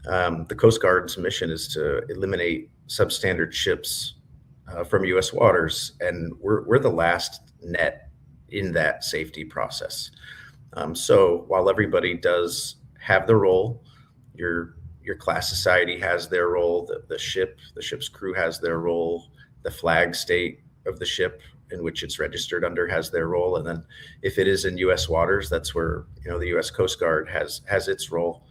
D: The Coast Guard's mission is to eliminate substandard ships from U.S. waters, and we're the last net in that safety process. So while everybody does have the role, your class society has their role, the ship's crew has their role, the flag state of the ship in which it's registered under has their role, and then if it is in U.S. waters, that's where the U.S. Coast Guard has its role.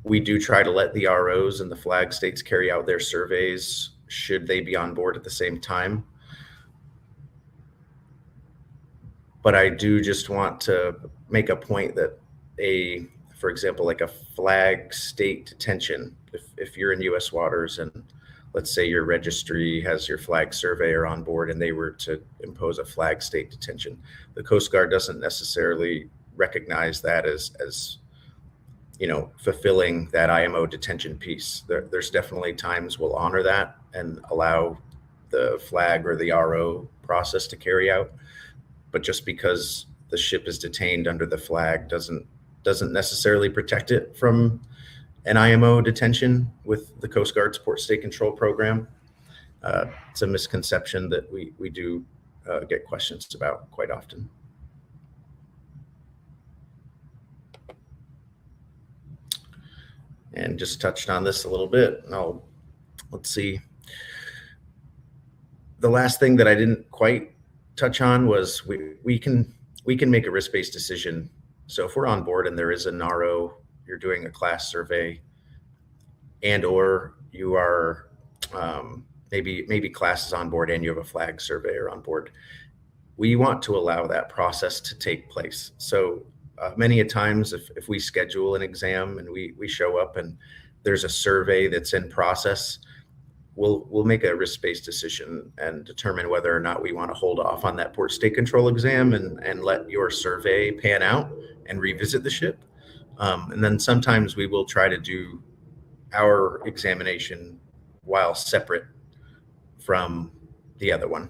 D: We do try to let the ROs and the flag states carry out their surveys should they be on board at the same time. But I do just want to make a point that for example, like a flag state detention, if you're in U.S. waters and let's say your registry has your flag surveyor on board and they were to impose a flag state detention, the Coast Guard doesn't necessarily recognize that as fulfilling that IMO detention piece. There's definitely times we'll honor that and allow the flag or the RO process to carry out. But just because the ship is detained under the flag doesn't necessarily protect it from an IMO detention with the Coast Guard's port state control program. It's a misconception that we do get questions about quite often. And just touched on this a little bit. Let's see. The last thing that I didn't quite touch on was we can make a risk-based decision. So if we're on board and there is an RO, you're doing a class survey, and or you are maybe class is on board and you have a flag surveyor on board, we want to allow that process to take place. So many a times if we schedule an exam and we show up and there's a survey that's in process, we'll make a risk-based decision and determine whether or not we want to hold off on that port state control exam and let your survey pan out and revisit the ship. And then sometimes we will try to do our examination while separate from the other one.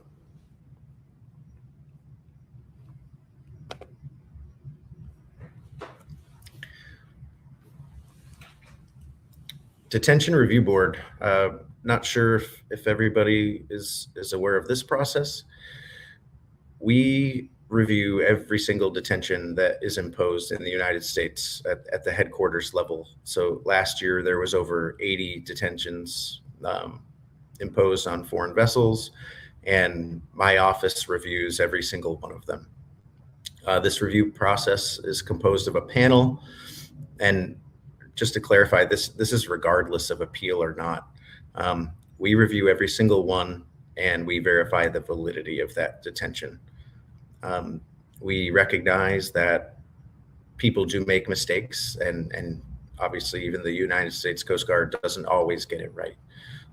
D: Detention Review Board. Not sure if everybody is aware of this process. We review every single detention that is imposed in the United States at the headquarters level. So last year there was over 80 detentions imposed on foreign vessels, and my office reviews every single one of them. This review process is composed of a panel, and just to clarify, this is regardless of appeal or not. We review every single one and we verify the validity of that detention. We recognize that people do make mistakes, and obviously even the United States Coast Guard doesn't always get it right.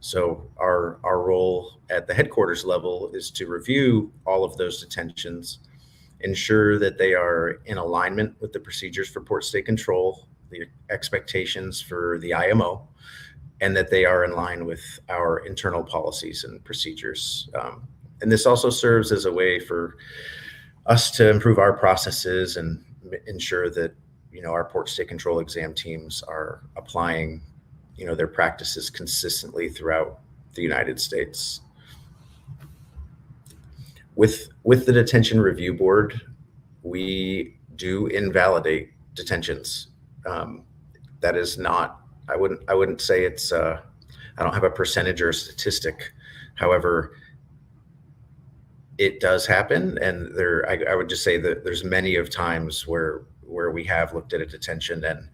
D: So our role at the headquarters level is to review all of those detentions, ensure that they are in alignment with the procedures for port state control, the expectations for the IMO, and that they are in line with our internal policies and procedures. And this also serves as a way for us to improve our processes and ensure that our port state control exam teams are applying their practices consistently throughout the United States. With the Detention Review Board, we do invalidate detentions. That is not, I wouldn't say it's, I don't have a percentage or a statistic. However, it does happen. And I would just say that there's many of times where we have looked at a detention and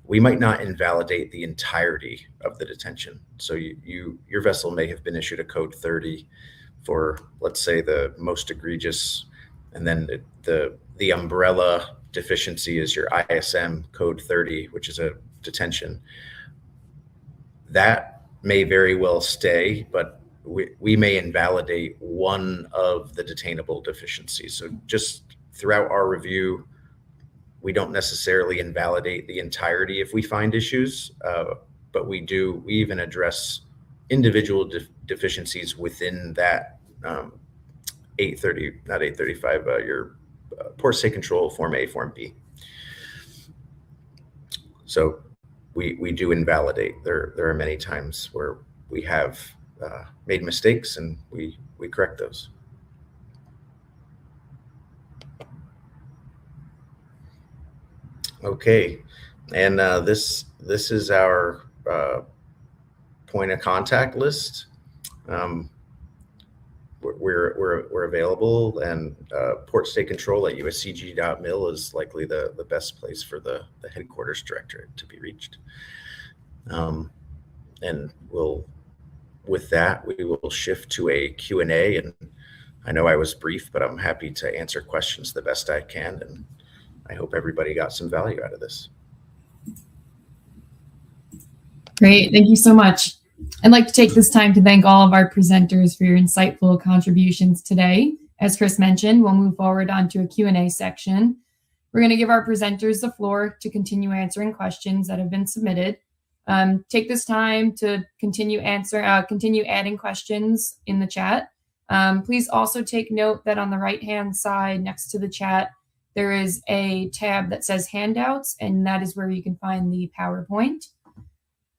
D: we might not invalidate the entirety of the detention. So your vessel may have been issued a code 30 for, let's say, the most egregious, and then the umbrella deficiency is your ISM code 30, which is a detention. That may very well stay, but we may invalidate one of the detainable deficiencies. So just throughout our review, we don't necessarily invalidate the entirety if we find issues, but we even address individual deficiencies within that 830, not 835, your Port State Control Form A, Form B. So we do invalidate. There are many times where we have made mistakes and we correct those. Okay, and this is our point of contact list. We're available, and Port State Control at uscg.mil is likely the best place for the headquarters directorate to be reached. And with that, we will shift to a Q&A, and I know I was brief, but I'm happy to answer questions the best I can, and I hope everybody got some value out of this.
A: Great, thank you so much. I'd like to take this time to thank all of our presenters for your insightful contributions today. As Chris mentioned, we'll move forward onto a Q&A section. We're going to give our presenters the floor to continue answering questions that have been submitted. Take this time to continue adding questions in the chat. Please also take note that on the right-hand side next to the chat, there is a tab that says handouts, and that is where you can find the PowerPoint.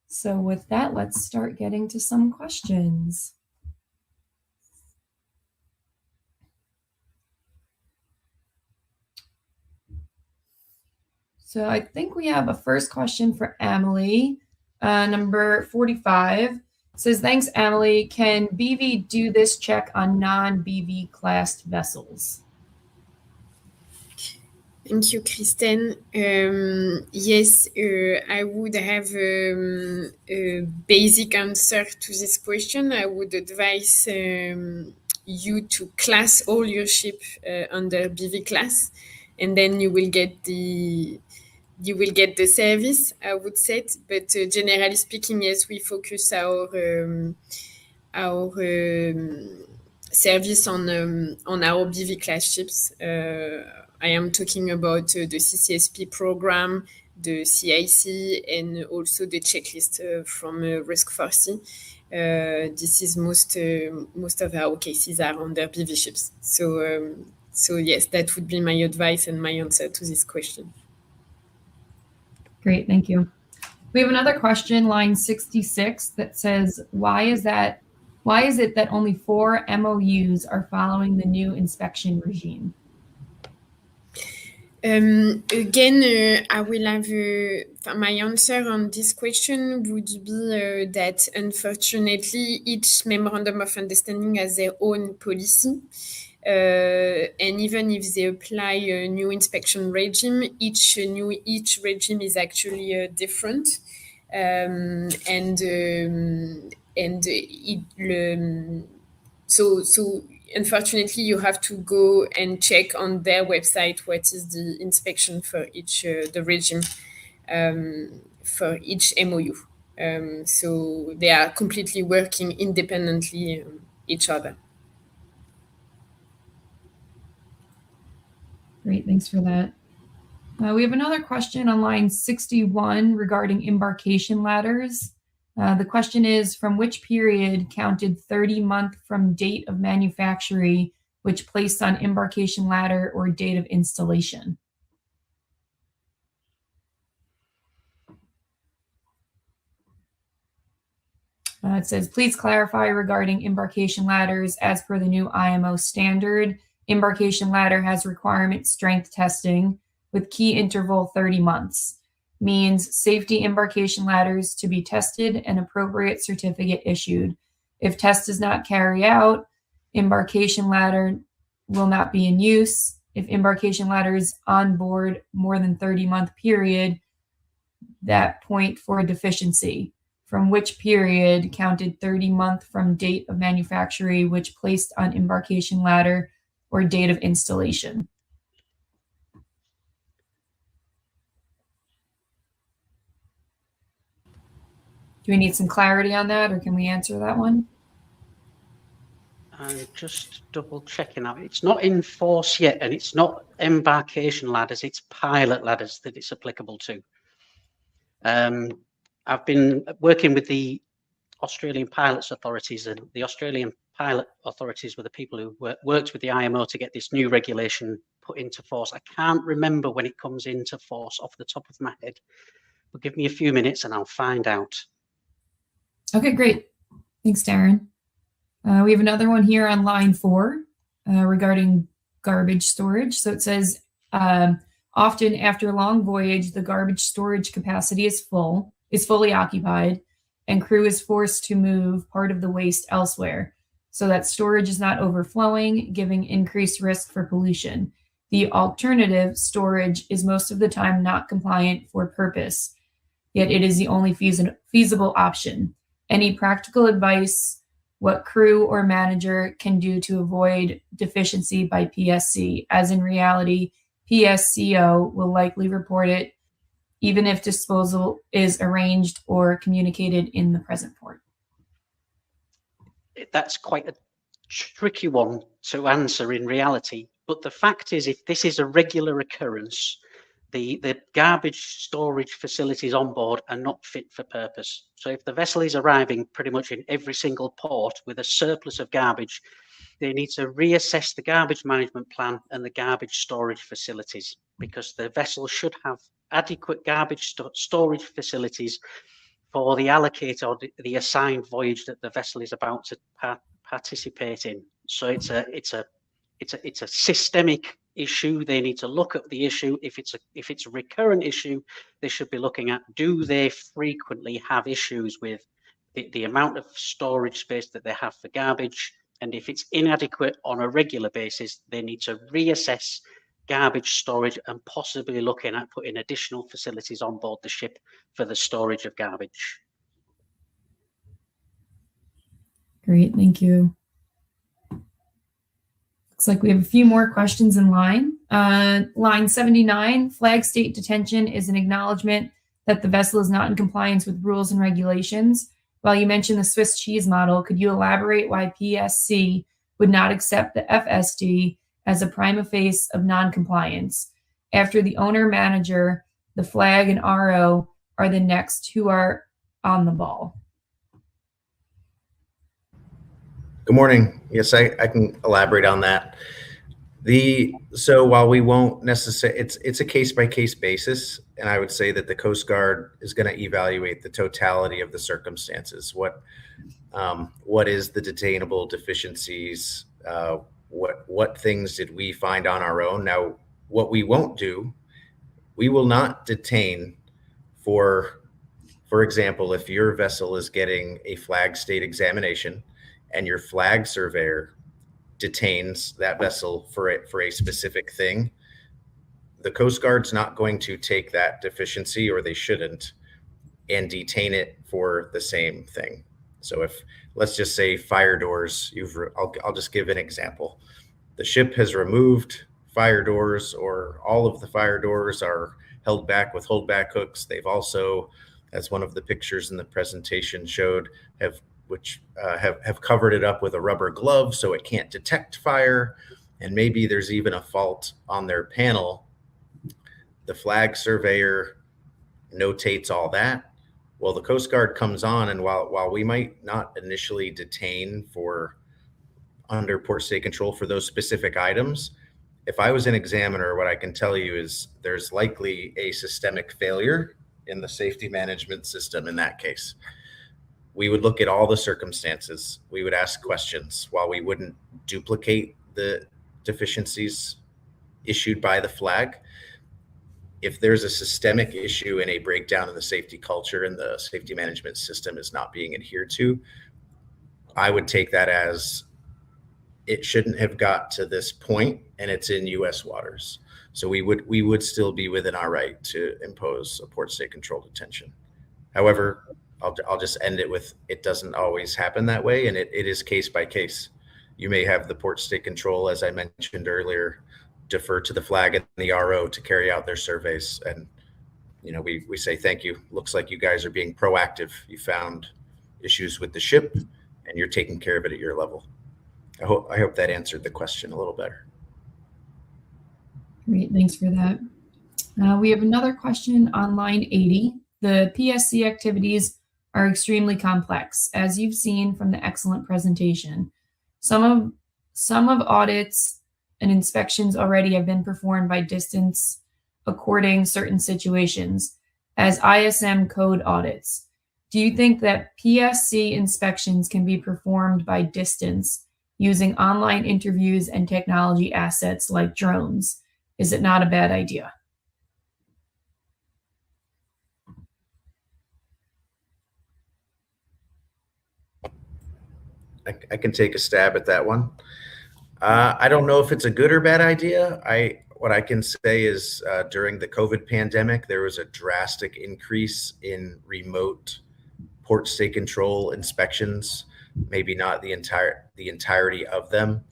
A: So with that, let's start getting to some questions. So I think we have a first question for Emily, number 45. It says, thanks, Emily. Can BV do this check on non-BV classed vessels?
B: Thank you, Kristen. Yes, I would have a basic answer to this question. I would advise you to class all your ship under BV class, and then you will get the service, I would say. But generally speaking, yes, we focus our service on our BV class ships. I am talking about the CCSP program, the CIC, and also the checklist from Risk Force. This is most of our cases are under BV ships. So yes, that would be my advice and my answer to this question.
A: Great, thank you. We have another question, line 66, that says, why is it that only 4 MOUs are following the new inspection regime?
B: Again, I will have my answer on this question would be that unfortunately each memorandum of understanding has their own policy, and even if they apply a new inspection regime, each regime is actually different, so unfortunately, you have to go and check on their website what is the inspection for each the regime for each MOU. So they are completely working independently each other.
A: Great, thanks for that. We have another question on line 61 regarding embarkation ladders. The question is, from which period counted 30-month from date of manufacture, which placed on embarkation ladder or date of installation? It says, please clarify regarding embarkation ladders as per the new IMO standard. Embarkation ladder has requirement strength testing with key interval 30 months. Means safety embarkation ladders to be tested and appropriate certificate issued. If test does not carry out, embarkation ladder will not be in use. If embarkation ladder is on board more than 30-month period, that point for deficiency, from which period counted 30-month from date of manufacture, which placed on embarkation ladder, or date of installation? Do we need some clarity on that, or can we answer that one?
C: I'm just double checking out. It's not in force yet, and it's not embarkation ladders, it's pilot ladders that it's applicable to. I've been working with the Australian pilots authorities, and the Australian pilot authorities were the people who worked with the IMO to get this new regulation put into force. I can't remember when it comes into force off the top of my head, but give me a few minutes and I'll find out.
A: Okay, great. Thanks, Darren. We have another one here on line 4 regarding garbage storage. So it says, often after a long voyage, the garbage storage capacity is fully occupied, and crew is forced to move part of the waste elsewhere so that storage is not overflowing, giving increased risk for pollution. The alternative storage is most of the time not compliant for purpose, yet it is the only feasible option. Any practical advice what crew or manager can do to avoid deficiency by PSC, as in reality, PSCO will likely report it even if disposal is arranged or communicated in the present port?
C: That's quite a tricky one to answer in reality. But the fact is, if this is a regular occurrence, the garbage storage facilities on board are not fit for purpose. So if the vessel is arriving pretty much in every single port with a surplus of garbage, they need to reassess the garbage management plan and the garbage storage facilities, because the vessel should have adequate garbage storage facilities for the allocated or the assigned voyage that the vessel is about to participate in. So it's a systemic issue. They need to look at the issue. If it's a recurrent issue, they should be looking at, do they frequently have issues with the amount of storage space that they have for garbage? And if it's inadequate on a regular basis, they need to reassess garbage storage and possibly looking at putting additional facilities on board the ship for the storage of garbage.
A: Great, thank you. Looks like we have a few more questions in line. Line 79, flag state detention is an acknowledgement that the vessel is not in compliance with rules and regulations. While you mentioned the Swiss cheese model, could you elaborate why PSC would not accept the FSD as a prima facie of non-compliance? After the owner manager, the flag and RO are the next who are on the ball.
D: Good morning. Yes, I can elaborate on that. So while we won't necessarily, it's a case-by-case basis, and I would say that the Coast Guard is going to evaluate the totality of the circumstances. What is the detainable deficiencies? What things did we find on our own? Now, what we won't do, we will not detain for example, if your vessel is getting a flag state examination and your flag surveyor detains that vessel for a specific thing, the Coast Guard's not going to take that deficiency, or they shouldn't, and detain it for the same thing. So if, let's just say, fire doors, I'll just give an example. The ship has removed fire doors, or all of the fire doors are held back with holdback hooks. They've also, as one of the pictures in the presentation showed, have covered it up with a rubber glove so it can't detect fire. And maybe there's even a fault on their panel. The flag surveyor notates all that. Well, the Coast Guard comes on, and while we might not initially detain for under port state control for those specific items, if I was an examiner, what I can tell you is there's likely a systemic failure in the safety management system in that case. We would look at all the circumstances. We would ask questions. While we wouldn't duplicate the deficiencies issued by the flag, if there's a systemic issue and a breakdown in the safety culture and the safety management system is not being adhered to, I would take that as it shouldn't have got to this point, and it's in U.S. waters. So we would still be within our right to impose a port state control detention. However, I'll just end it with, it doesn't always happen that way, and it is case by case. You may have the port state control, as I mentioned earlier, defer to the flag and the RO to carry out their surveys. And, we say, thank you. Looks like you guys are being proactive. You found issues with the ship and you're taking care of it at your level. I hope that answered the question a little better.
A: Great, thanks for that. We have another question on line 80. The PSC activities are extremely complex, as you've seen from the excellent presentation. Some of audits and inspections already have been performed by distance according certain situations as ISM code audits. Do you think that PSC inspections can be performed by distance using online interviews and technology assets like drones? Is it not a bad idea?
D: I can take a stab at that one. I don't know if it's a good or bad idea. What I can say is during the COVID pandemic, there was a drastic increase in remote port state control inspections, maybe not the entirety of them.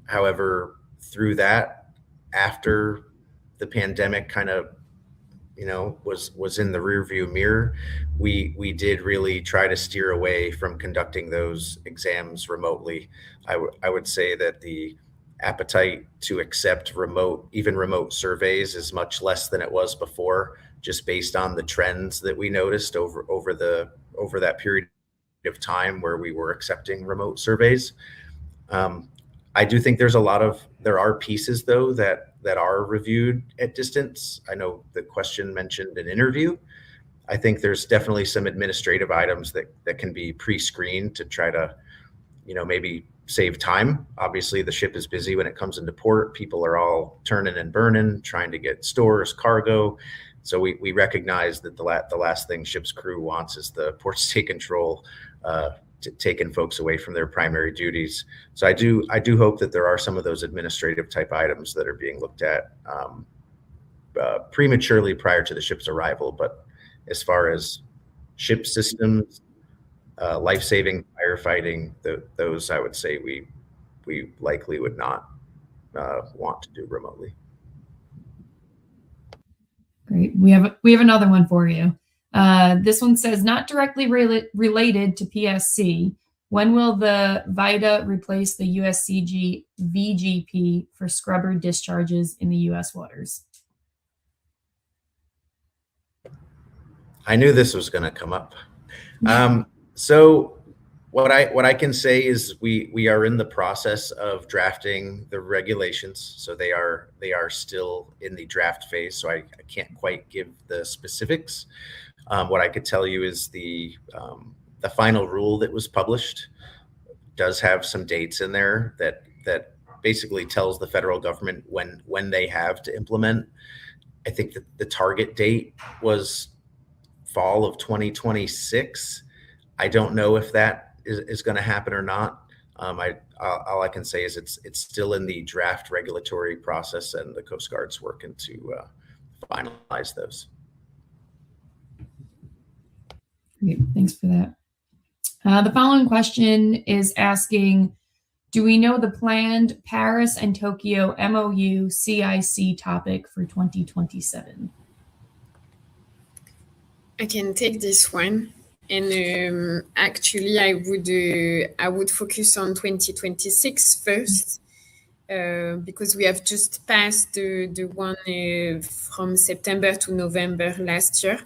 D: However, through that, after the pandemic kind of was in the rearview mirror, we did really try to steer away from conducting those exams remotely. I would say that the appetite to accept even remote surveys is much less than it was before, just based on the trends that we noticed over that period of time where we were accepting remote surveys. I do think there are pieces though that are reviewed at distance. I know the question mentioned an interview. I think there's definitely some administrative items that can be pre-screened to try to, maybe save time. Obviously the ship is busy when it comes into port. People are all turning and burning, trying to get stores, cargo. So we recognize that the last thing ship's crew wants is the port state control taking folks away from their primary duties. So I do hope that there are some of those administrative type items that are being looked at prematurely prior to the ship's arrival. But as far as ship systems, life-saving, firefighting, those I would say we likely would not want to do remotely.
A: Great. We have another one for you. This one says, not directly related to PSC, when will the VITA replace the USCG VGP for scrubber discharges in the U.S. waters?
D: I knew this was going to come up. So what I can say is we are in the process of drafting the regulations. So they are still in the draft phase. So I can't quite give the specifics. What I could tell you is the final rule that was published does have some dates in there that basically tells the federal government when they have to implement. I think that the target date was fall of 2026. I don't know if that is going to happen or not. All I can say is it's still in the draft regulatory process, and the Coast Guard's working to finalize those.
A: Great, thanks for that. The following question is asking, do we know the planned Paris and Tokyo MOU CIC topic for 2027?
B: I can take this one. And actually, I would focus on 2026 first, because we have just passed the one from September to November last year,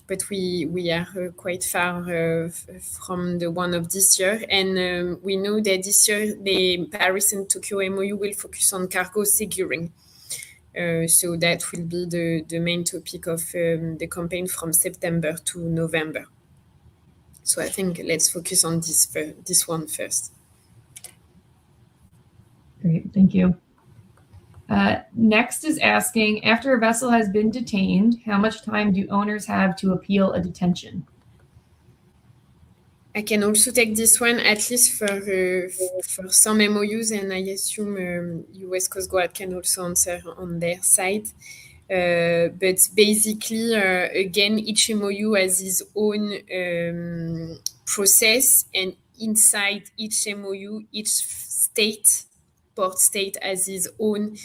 B: but we are quite far from the one of this year. And we know that this year the Paris and Tokyo MOU will focus on cargo securing. So that will be the main topic of the campaign from September to November. So I think let's focus on this one first.
A: Great, thank you. Next is asking, after a vessel has been detained, how much time do owners have to appeal a detention?
B: I can also take this one, at least for some MOUs, and I assume US Coast Guard can also answer on their side. But basically, again, each MOU has its own process, and inside each MOU, each port state has its own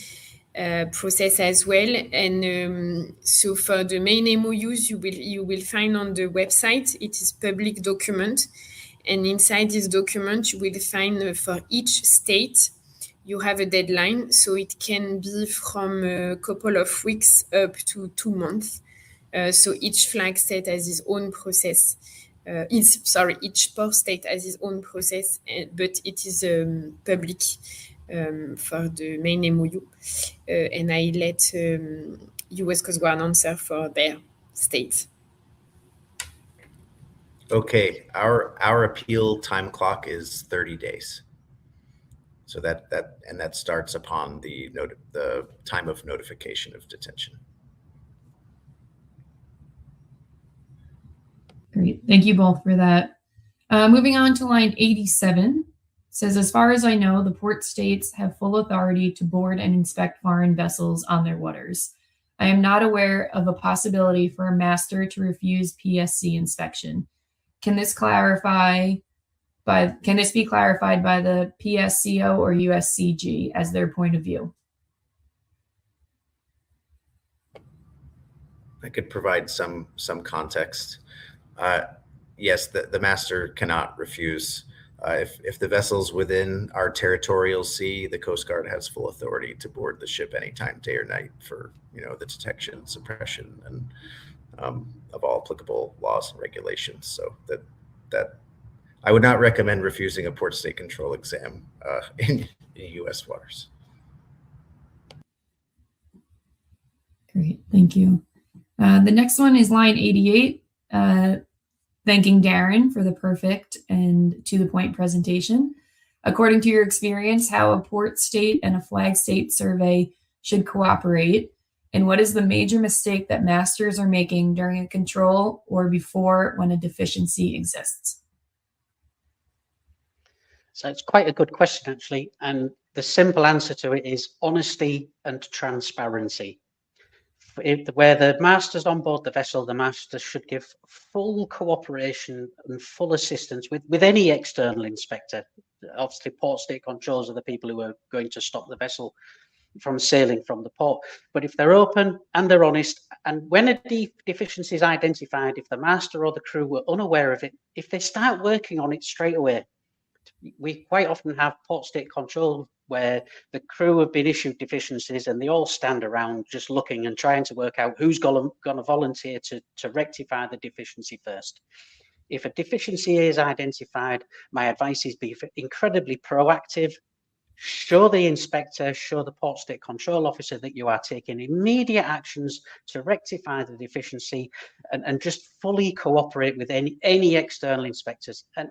B: process as well. And so for the main MOUs, you will find on the website, it is public document. And inside this document, you will find for each state, you have a deadline. So it can be from a couple of weeks up to 2 months. So each flag state has its own process. Each port state has its own process, but it is public for the main MOU. And I let US Coast Guard answer for their state.
D: Okay, our appeal time clock is 30 days. So that starts upon the time of notification of detention.
A: Great. Thank you both for that. Moving on to line 87, says, as far as I know, the port states have full authority to board and inspect foreign vessels on their waters. I am not aware of a possibility for a master to refuse PSC inspection. Can this be clarified by the PSCO or USCG as their point of view?
D: I could provide some context. Yes, the master cannot refuse. If the vessel's within our territorial sea, the Coast Guard has full authority to board the ship anytime, day or night, for the detection, suppression, and of all applicable laws and regulations. So that I would not recommend refusing a port state control exam in U.S. waters.
A: Great, thank you. The next one is line 88. Thanking Darren for the perfect and to-the-point presentation. According to your experience, how a port state and a flag state survey should cooperate, and what is the major mistake that masters are making during a control or before when a deficiency exists?
C: So it's quite a good question, actually. And the simple answer to it is honesty and transparency. Where the master's on board the vessel, the master should give full cooperation and full assistance with any external inspector. Obviously, port state controls are the people who are going to stop the vessel from sailing from the port. But if they're open and they're honest, and when a deficiency is identified, if the master or the crew were unaware of it, if they start working on it straight away, we quite often have port state control where the crew have been issued deficiencies and they all stand around just looking and trying to work out who's going to volunteer to rectify the deficiency first. If a deficiency is identified, my advice is be incredibly proactive. Show the inspector, show the port state control officer that you are taking immediate actions to rectify the deficiency, and just fully cooperate with any external inspectors. And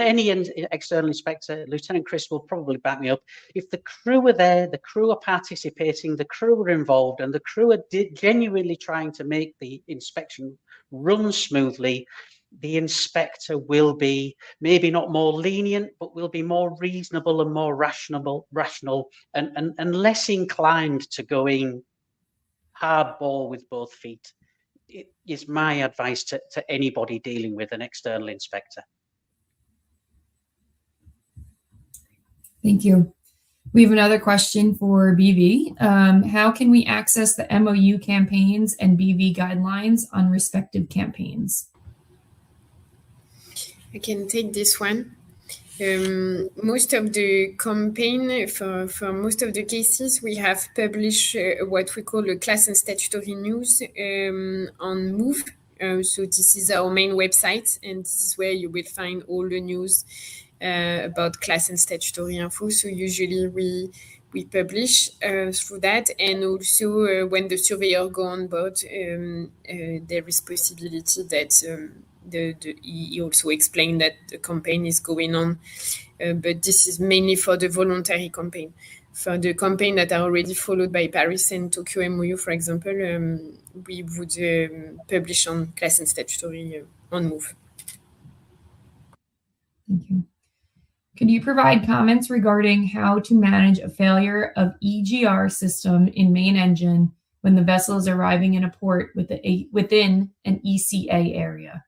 C: any external inspector, Lieutenant Chris will probably back me up. If the crew are there, the crew are participating, the crew are involved, and the crew are genuinely trying to make the inspection run smoothly, the inspector will be maybe not more lenient, but will be more reasonable and more rational and less inclined to going hardball with both feet. It is my advice to anybody dealing with an external inspector.
A: Thank you. We have another question for BV. How can we access the MOU campaigns and BV guidelines on respective campaigns?
B: I can take this one. Most of the campaign, for most of the cases, we have published what we call a class and statutory news on Move. So this is our main website, and this is where you will find all the news about class and statutory info. So usually we publish through that, and also when the surveyor go on board, there is possibility that he also explained that the campaign is going on, but this is mainly for the voluntary campaign. For the campaign that are already followed by Paris and Tokyo MOU, for example, we would publish on class and statutory on Move.
A: Thank you. Could you provide comments regarding how to manage a failure of EGR system in main engine when the vessel is arriving in a port within an ECA area?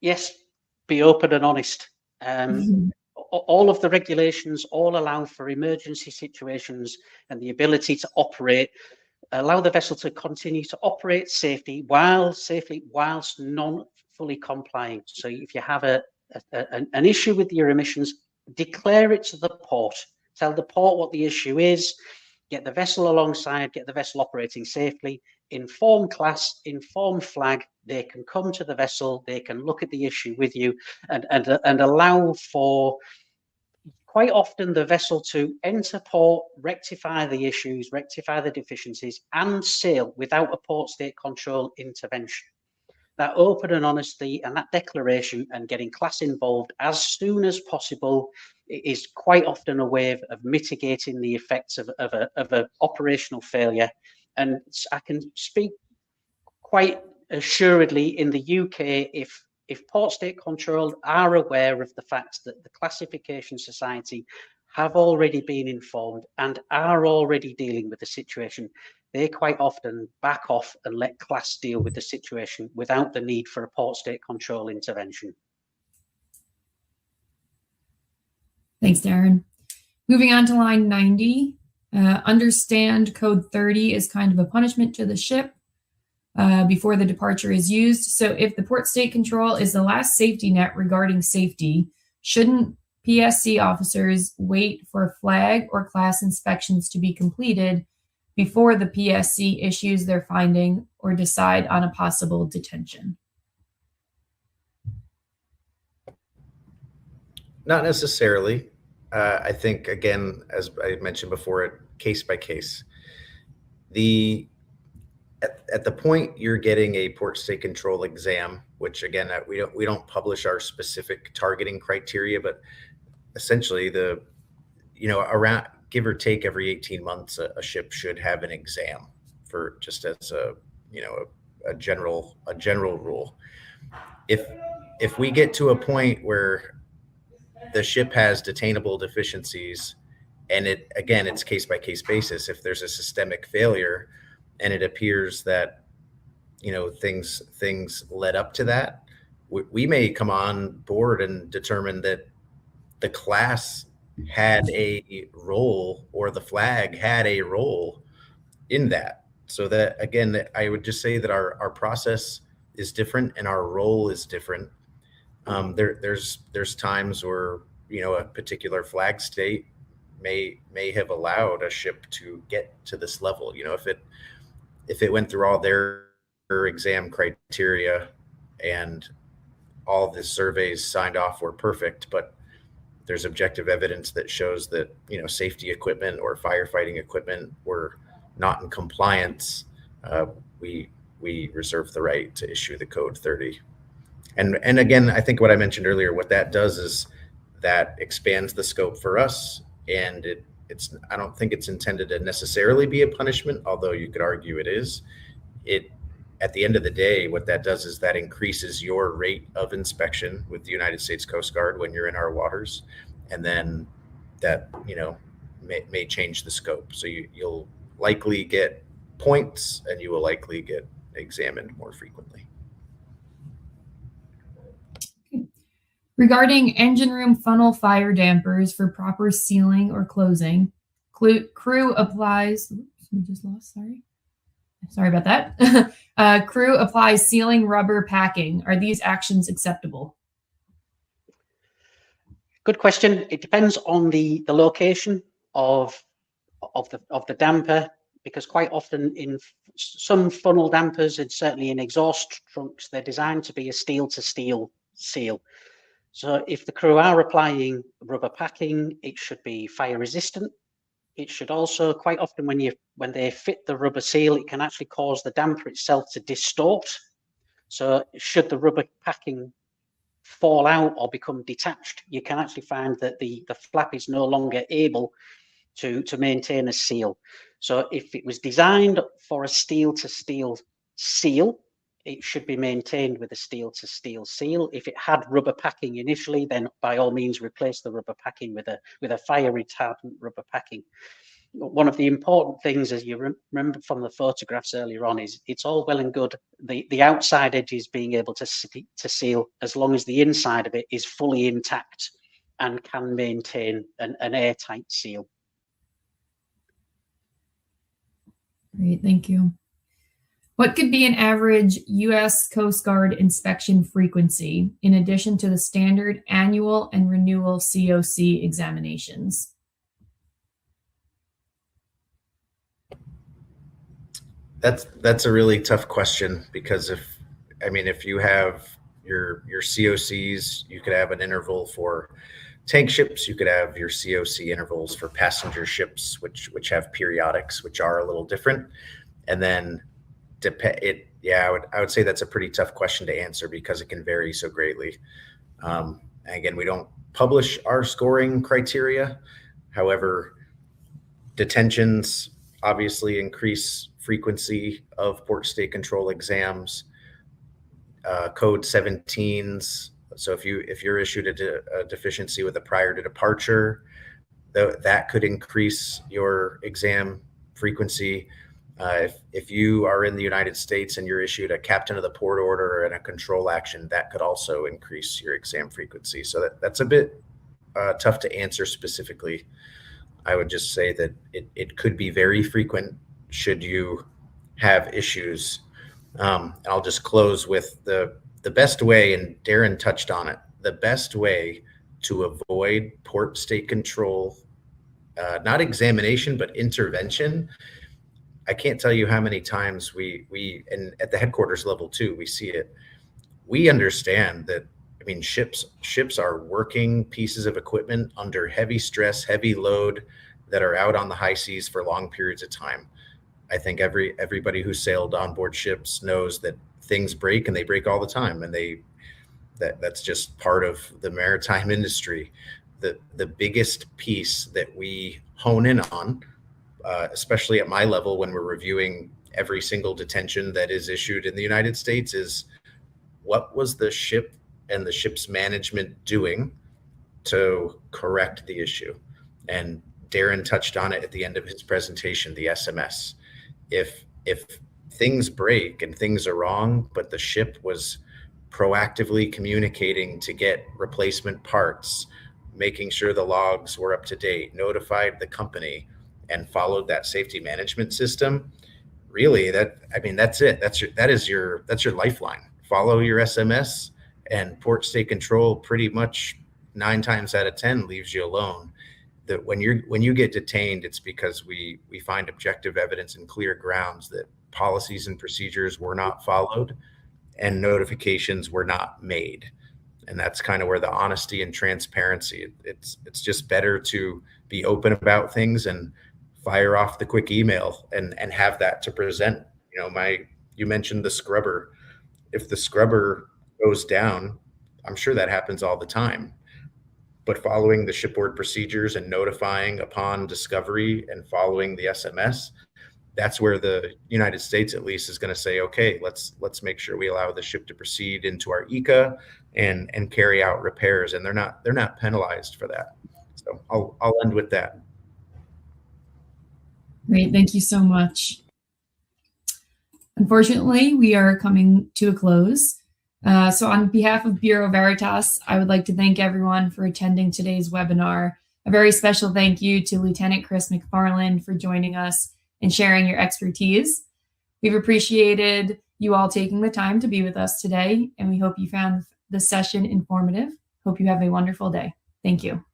C: Yes, be open and honest. All of the regulations all allow for emergency situations and the ability to allow the vessel to continue to operate safely whilst non-fully complying. So if you have an issue with your emissions, declare it to the port. Tell the port what the issue is, get the vessel alongside, get the vessel operating safely, inform class, inform flag. They can come to the vessel, they can look at the issue with you, and allow for quite often the vessel to enter port, rectify the issues, rectify the deficiencies, and sail without a port state control intervention. That open and honesty and that declaration and getting class involved as soon as possible is quite often a way of mitigating the effects of an operational failure. And I can speak quite assuredly in the UK, if port state control are aware of the fact that the Classification Society have already been informed and are already dealing with the situation, they quite often back off and let class deal with the situation without the need for a port state control intervention.
A: Thanks, Darren. Moving on to line 90, understand code 30 is kind of a punishment to the ship before the departure is used. So if the port state control is the last safety net regarding safety, shouldn't PSC officers wait for flag or class inspections to be completed before the PSC issues their finding or decide on a possible detention?
D: Not necessarily. I think, again, as I mentioned before, case by case. At the point you're getting a port state control exam, which again we don't publish our specific targeting criteria, but essentially around give or take every 18 months a ship should have an exam, for just as a general rule. If we get to a point where the ship has detainable deficiencies, and it's case by case basis, if there's a systemic failure and it appears that things led up to that, we may come on board and determine that the class had a role or the flag had a role in that. So that, again, I would just say that our process is different and our role is different. There's times where a particular flag state may have allowed a ship to get to this level. If it went through all their exam criteria and all the surveys signed off were perfect, but there's objective evidence that shows that safety equipment or firefighting equipment were not in compliance, we reserve the right to issue the code 30. And again, I think what I mentioned earlier, what that does is that expands the scope for us, and I don't think it's intended to necessarily be a punishment, although you could argue it is. At the end of the day, what that does is that increases your rate of inspection with the United States Coast Guard when you're in our waters, and then that may change the scope. So you'll likely get points, and you will likely get examined more frequently.
A: Regarding engine room funnel fire dampers for proper sealing or closing, crew applies. Oops, we just lost. Sorry about that. Crew applies sealing rubber packing. Are these actions acceptable?
C: Good question. It depends on the location of the damper, because quite often in some funnel dampers, and certainly in exhaust trunks, they're designed to be a steel to steel seal. So if the crew are applying rubber packing, it should be fire resistant. It should also, quite often when they fit the rubber seal, it can actually cause the damper itself to distort. So should the rubber packing fall out or become detached, you can actually find that the flap is no longer able to maintain a seal. So if it was designed for a steel to steel seal, it should be maintained with a steel to steel seal. If it had rubber packing initially, then by all means replace the rubber packing with a fire retardant rubber packing. One of the important things, as you remember from the photographs earlier on, is it's all well and good the outside edges being able to seal, as long as the inside of it is fully intact and can maintain an airtight seal.
A: Great, thank you. What could be an average U.S. Coast Guard inspection frequency in addition to the standard annual and renewal COC examinations?
D: That's a really tough question, because if you have your COCs, you could have an interval for tank ships, you could have your COC intervals for passenger ships, which have periodics, which are a little different. And then I would say that's a pretty tough question to answer because it can vary so greatly. Again, we don't publish our scoring criteria. However, detentions obviously increase frequency of port state control exams. Code 17s. So if you're issued a deficiency with a prior to departure, that could increase your exam frequency. If you are in the United States and you're issued a captain of the port order and a control action, that could also increase your exam frequency. So that's a bit tough to answer specifically. I would just say that it could be very frequent should you have issues. I'll just close with the best way, and Darren touched on it, the best way to avoid port state control, not examination, but intervention. I can't tell you how many times we and at the headquarters level too, we see it. We understand that, ships are working pieces of equipment under heavy stress, heavy load, that are out on the high seas for long periods of time. I think everybody who sailed on board ships knows that things break, and they break all the time, and that's just part of the maritime industry. The biggest piece that we hone in on, especially at my level when we're reviewing every single detention that is issued in the United States, is what was the ship and the ship's management doing to correct the issue? And Darren touched on it at the end of his presentation, the SMS. If things break and things are wrong, but the ship was proactively communicating to get replacement parts, making sure the logs were up to date, notified the company, and followed that safety management system, really, that's it. That's your lifeline. Follow your SMS, and port state control pretty much 9 times out of 10 leaves you alone. That when you get detained, it's because we find objective evidence and clear grounds that policies and procedures were not followed and notifications were not made. And that's kind of where the honesty and transparency, it's just better to be open about things and fire off the quick email and have that to present. You mentioned the scrubber. If the scrubber goes down, I'm sure that happens all the time. But following the shipboard procedures and notifying upon discovery and following the SMS, that's where the United States at least is going to say, okay, let's make sure we allow the ship to proceed into our ECA and carry out repairs, and they're not penalized for that. So I'll end with that.
A: Great, thank you so much. Unfortunately, we are coming to a close. So on behalf of Bureau Veritas, I would like to thank everyone for attending today's webinar. A very special thank you to Lieutenant Chris McFarland for joining us and sharing your expertise. We've appreciated you all taking the time to be with us today, and we hope you found the session informative. Hope you have a wonderful day. Thank you.